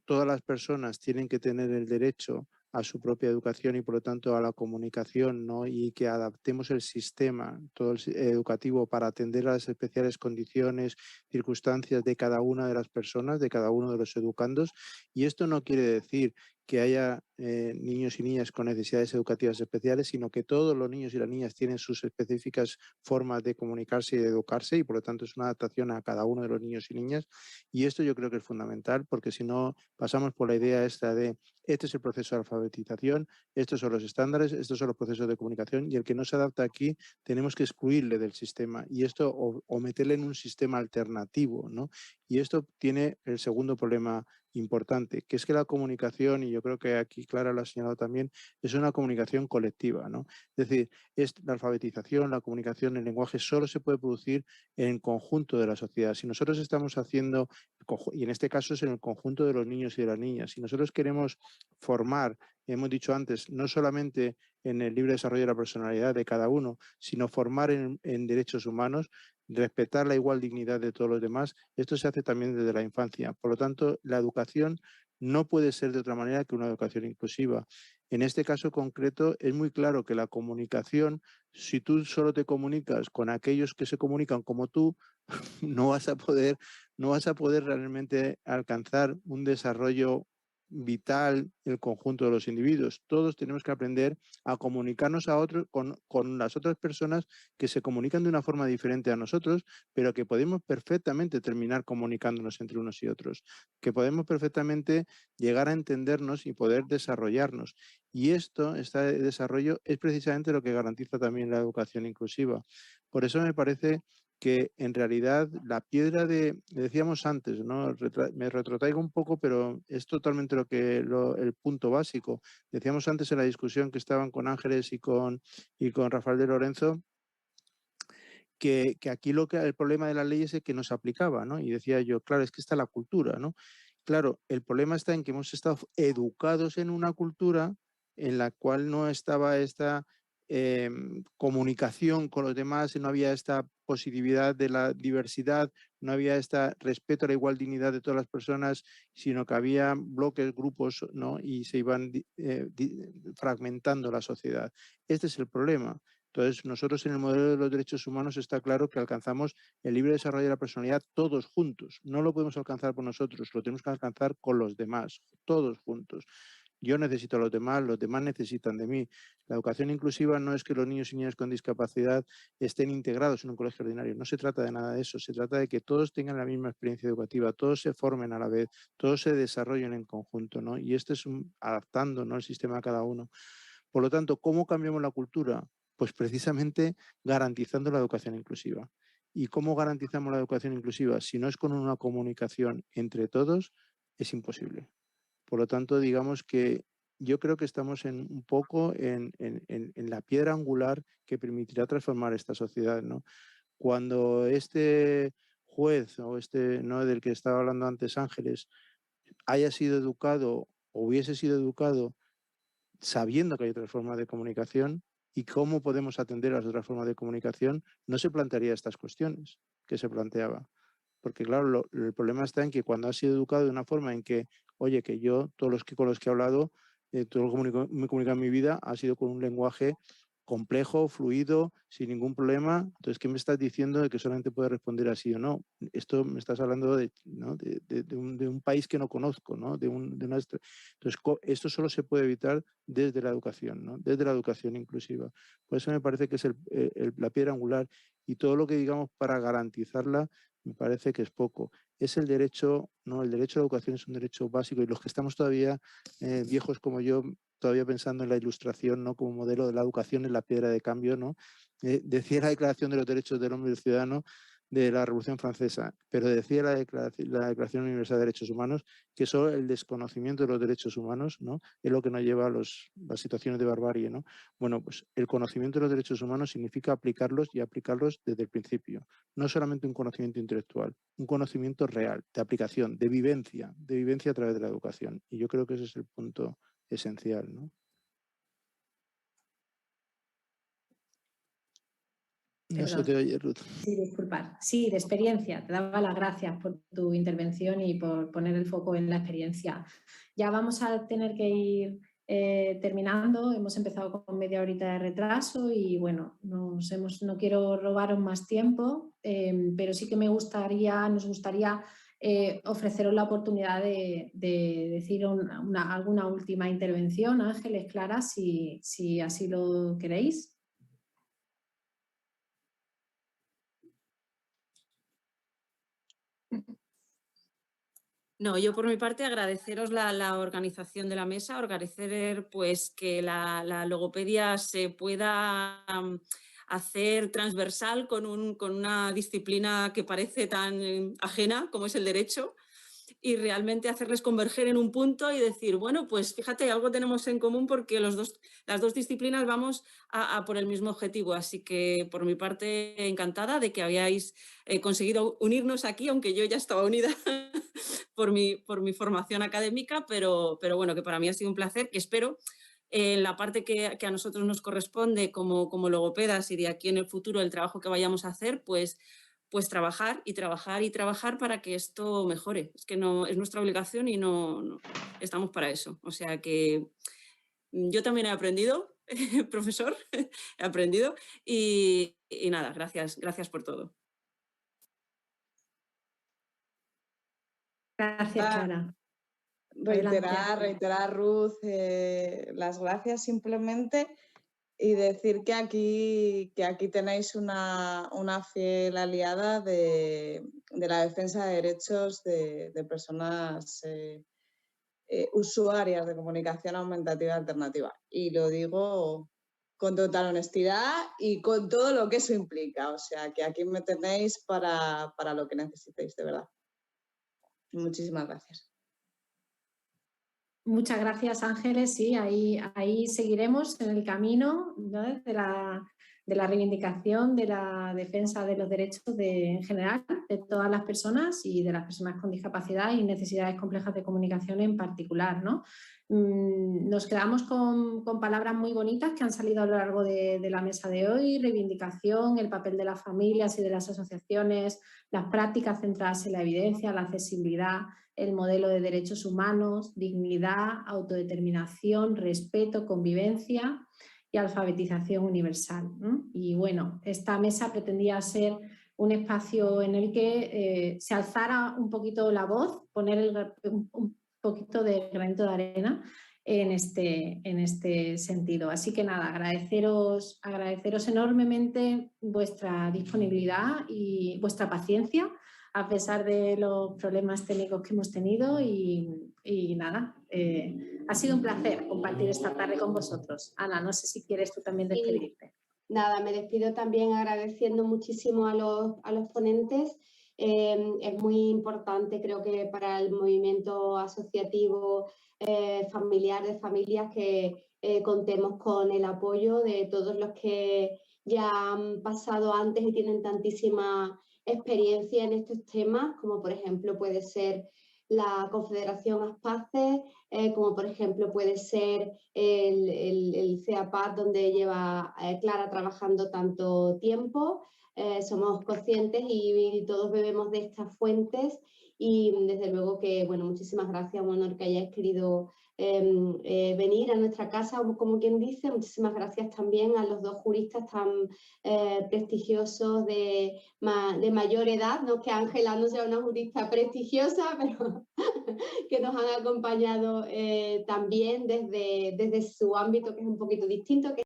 todas las personas tienen que tener el derecho a su propia educación y por lo tanto a la comunicación, ¿no?, y que adaptemos el sistema todo educativo para atender a las especiales condiciones, circunstancias de cada una de las personas, de cada uno de los educandos. Y esto no quiere decir que haya niños y niñas con necesidades educativas especiales, sino que todos los niños y las niñas tienen sus específicas formas de comunicarse y de educarse, y por lo tanto es una adaptación a cada uno de los niños y niñas. Y esto yo creo que es fundamental, porque si no pasamos por la idea esta de este es el proceso de alfabetización, estos son los estándares, estos son los procesos de comunicación, y el que no se adapta aquí tenemos que excluirle del sistema, y esto o meterle en un sistema alternativo, ¿no? Y esto tiene el segundo problema importante, que es que la comunicación, y yo creo que aquí Clara lo ha señalado también, es una comunicación colectiva, ¿no? Es decir, la alfabetización, la comunicación, el lenguaje solo se puede producir en conjunto de la sociedad. Si nosotros estamos haciendo, y en este caso es en el conjunto de los niños y de las niñas, si nosotros queremos formar, hemos dicho antes, no solamente en el libre desarrollo de la personalidad de cada uno, sino formar en derechos humanos, respetar la igual dignidad de todos los demás, esto se hace también desde la infancia. Por lo tanto, la educación no puede ser de otra manera que una educación inclusiva. En este caso concreto es muy claro que la comunicación, si tú solo te comunicas con aquellos que se comunican como tú, no vas a poder realmente alcanzar un desarrollo vital el conjunto de los individuos. Todos tenemos que aprender a comunicarnos a otros con las otras personas que se comunican de una forma diferente a nosotros, pero que podemos perfectamente terminar comunicándonos entre unos y otros, que podemos perfectamente llegar a entendernos y poder desarrollarnos. Y este desarrollo es precisamente lo que garantiza también la educación inclusiva. Por eso me parece que en realidad la piedra decíamos antes, ¿no? Me retrotraigo un poco, pero es totalmente el punto básico. Decíamos antes en la discusión que estaban con Ángeles y con Rafael de Lorenzo, que aquí el problema de la ley es el que no se aplicaba, ¿no? Y decía yo, claro, es que está la cultura, ¿no? Claro, el problema está en que hemos estado educados en una cultura en la cual no estaba esta comunicación con los demás, no había esta positividad de la diversidad, no había este respeto a la igual dignidad de todas las personas, sino que había bloques, grupos, ¿no? Y se iban fragmentando la sociedad. Este es el problema. Entonces, nosotros en el modelo de los derechos humanos está claro que alcanzamos el libre desarrollo de la personalidad todos juntos. No lo podemos alcanzar por nosotros, lo tenemos que alcanzar con los demás, todos juntos. Yo necesito a los demás necesitan de mí. La educación inclusiva no es que los niños y niñas con discapacidad estén integrados en un colegio ordinario. No se trata de nada de eso. Se trata de que todos tengan la misma experiencia educativa, todos se formen a la vez, todos se desarrollen en conjunto, ¿no? Y esto es adaptando, ¿no?, el sistema a cada uno. Por lo tanto, ¿cómo cambiamos la cultura? Pues precisamente garantizando la educación inclusiva. ¿Y cómo garantizamos la educación inclusiva? Si no es con una comunicación entre todos, es imposible. Por lo tanto, digamos que yo creo que estamos un poco en la piedra angular que permitirá transformar esta sociedad, ¿no? Cuando este juez o ¿no?, del que estaba hablando antes Ángeles, haya sido educado o hubiese sido educado sabiendo que hay otras formas de comunicación y cómo podemos atender a las otras formas de comunicación, no se plantearía estas cuestiones que se planteaba. Porque claro, el problema está en que cuando has sido educado de una forma en que, oye, que yo, con los que he hablado, todo lo que me comunica en mi vida ha sido con un lenguaje complejo, fluido, sin ningún problema. Entonces, ¿qué me estás diciendo de que solamente puedes responder así o no? Esto me estás hablando ¿no?, de un país que no conozco, ¿no? Entonces, esto solo se puede evitar desde la educación, ¿no?, desde la educación inclusiva. Por eso me parece que es la piedra angular, y todo lo que digamos para garantizarla me parece que es poco. Es el derecho, ¿no? El derecho a la educación es un derecho básico, y los que estamos todavía viejos como yo, todavía pensando en la Ilustración, ¿no?, como modelo de la educación en la piedra de cambio, ¿no? Decía la Declaración de los Derechos del Hombre y del Ciudadano de la Revolución Francesa, pero decía la Declaración Universal de Derechos Humanos que solo el desconocimiento de los derechos humanos, ¿no?, es lo que nos lleva a las situaciones de barbarie, ¿no? Bueno, pues el conocimiento de los derechos humanos significa aplicarlos, y aplicarlos desde el principio. No solamente un conocimiento intelectual, un conocimiento real, de aplicación, de vivencia a través de la educación. Y yo creo que ese es el punto esencial, ¿no? No se te oye, Ruth. Sí, disculpar. Sí, de experiencia. Te daba las gracias por tu intervención y por poner el foco en la experiencia. Ya vamos a tener que ir terminando. Hemos empezado con media horita de retraso y bueno, no quiero robaros más tiempo, pero sí que nos gustaría ofreceros la oportunidad de decir alguna última intervención, Ángeles, Clara, si así lo queréis. No, yo por mi parte agradeceros la organización de la mesa, agradecer pues que la logopedia se pueda hacer transversal con una disciplina que parece tan ajena como es el derecho, y realmente hacerles converger en un punto y decir, bueno, pues fíjate, algo tenemos en común porque las dos disciplinas vamos a por el mismo objetivo. Así que por mi parte encantada de que habíais conseguido unirnos aquí, aunque yo ya estaba unida por mi formación académica, pero bueno, que para mí ha sido un placer, que espero en la parte que a nosotros nos corresponde como logopedas, y de aquí en el futuro el trabajo que vayamos a hacer, pues trabajar y trabajar y trabajar para que esto mejore. Es que no es nuestra obligación y no estamos para eso. O sea que yo también he aprendido, profesor, he aprendido y nada, gracias por todo. Gracias, Clara. reiterar, Ruth, las gracias simplemente y decir que aquí tenéis una fiel aliada de la defensa de derechos de personas usuarias de comunicación aumentativa alternativa. Y lo digo con total honestidad y con todo lo que eso implica. O sea, que aquí me tenéis para lo que necesitéis, de verdad. Muchísimas gracias. Muchas gracias, Ángeles. Sí, ahí seguiremos en el camino, ¿no?, de la reivindicación, de la defensa de los derechos en general de todas las personas y de las personas con discapacidad y necesidades complejas de comunicación en particular, ¿no? Nos quedamos con palabras muy bonitas que han salido a lo largo de la mesa de hoy: reivindicación, el papel de las familias y de las asociaciones, las prácticas centradas en la evidencia, la accesibilidad, el modelo de derechos humanos, dignidad, autodeterminación, respeto, convivencia y alfabetización universal. Y bueno, esta mesa pretendía ser un espacio en el que se alzara un poquito la voz, poner un poquito de granito de arena en este sentido. Así que nada, agradeceros enormemente vuestra disponibilidad y vuestra paciencia a pesar de los problemas técnicos que hemos tenido y nada, ha sido un placer compartir esta tarde con vosotros. Ana, no sé si quieres tú también despedirte. Nada, me despido también agradeciendo muchísimo a los ponentes. Es muy importante, creo que para el movimiento asociativo familiar de familias, que contemos con el apoyo de todos los que ya han pasado antes y tienen tantísima experiencia en estos temas, como por ejemplo puede ser la Confederación Aspaces, como por ejemplo puede ser el CEAPAD, donde lleva Clara trabajando tanto tiempo. Somos conscientes y todos bebemos de estas fuentes y desde luego que, bueno, muchísimas gracias, un honor que hayáis querido venir a nuestra casa, como quien dice. Muchísimas gracias también a los dos juristas tan prestigiosos de mayor edad, no que Ángela no sea una jurista prestigiosa, pero que nos han acompañado también desde su ámbito, que es un poquito distinto, que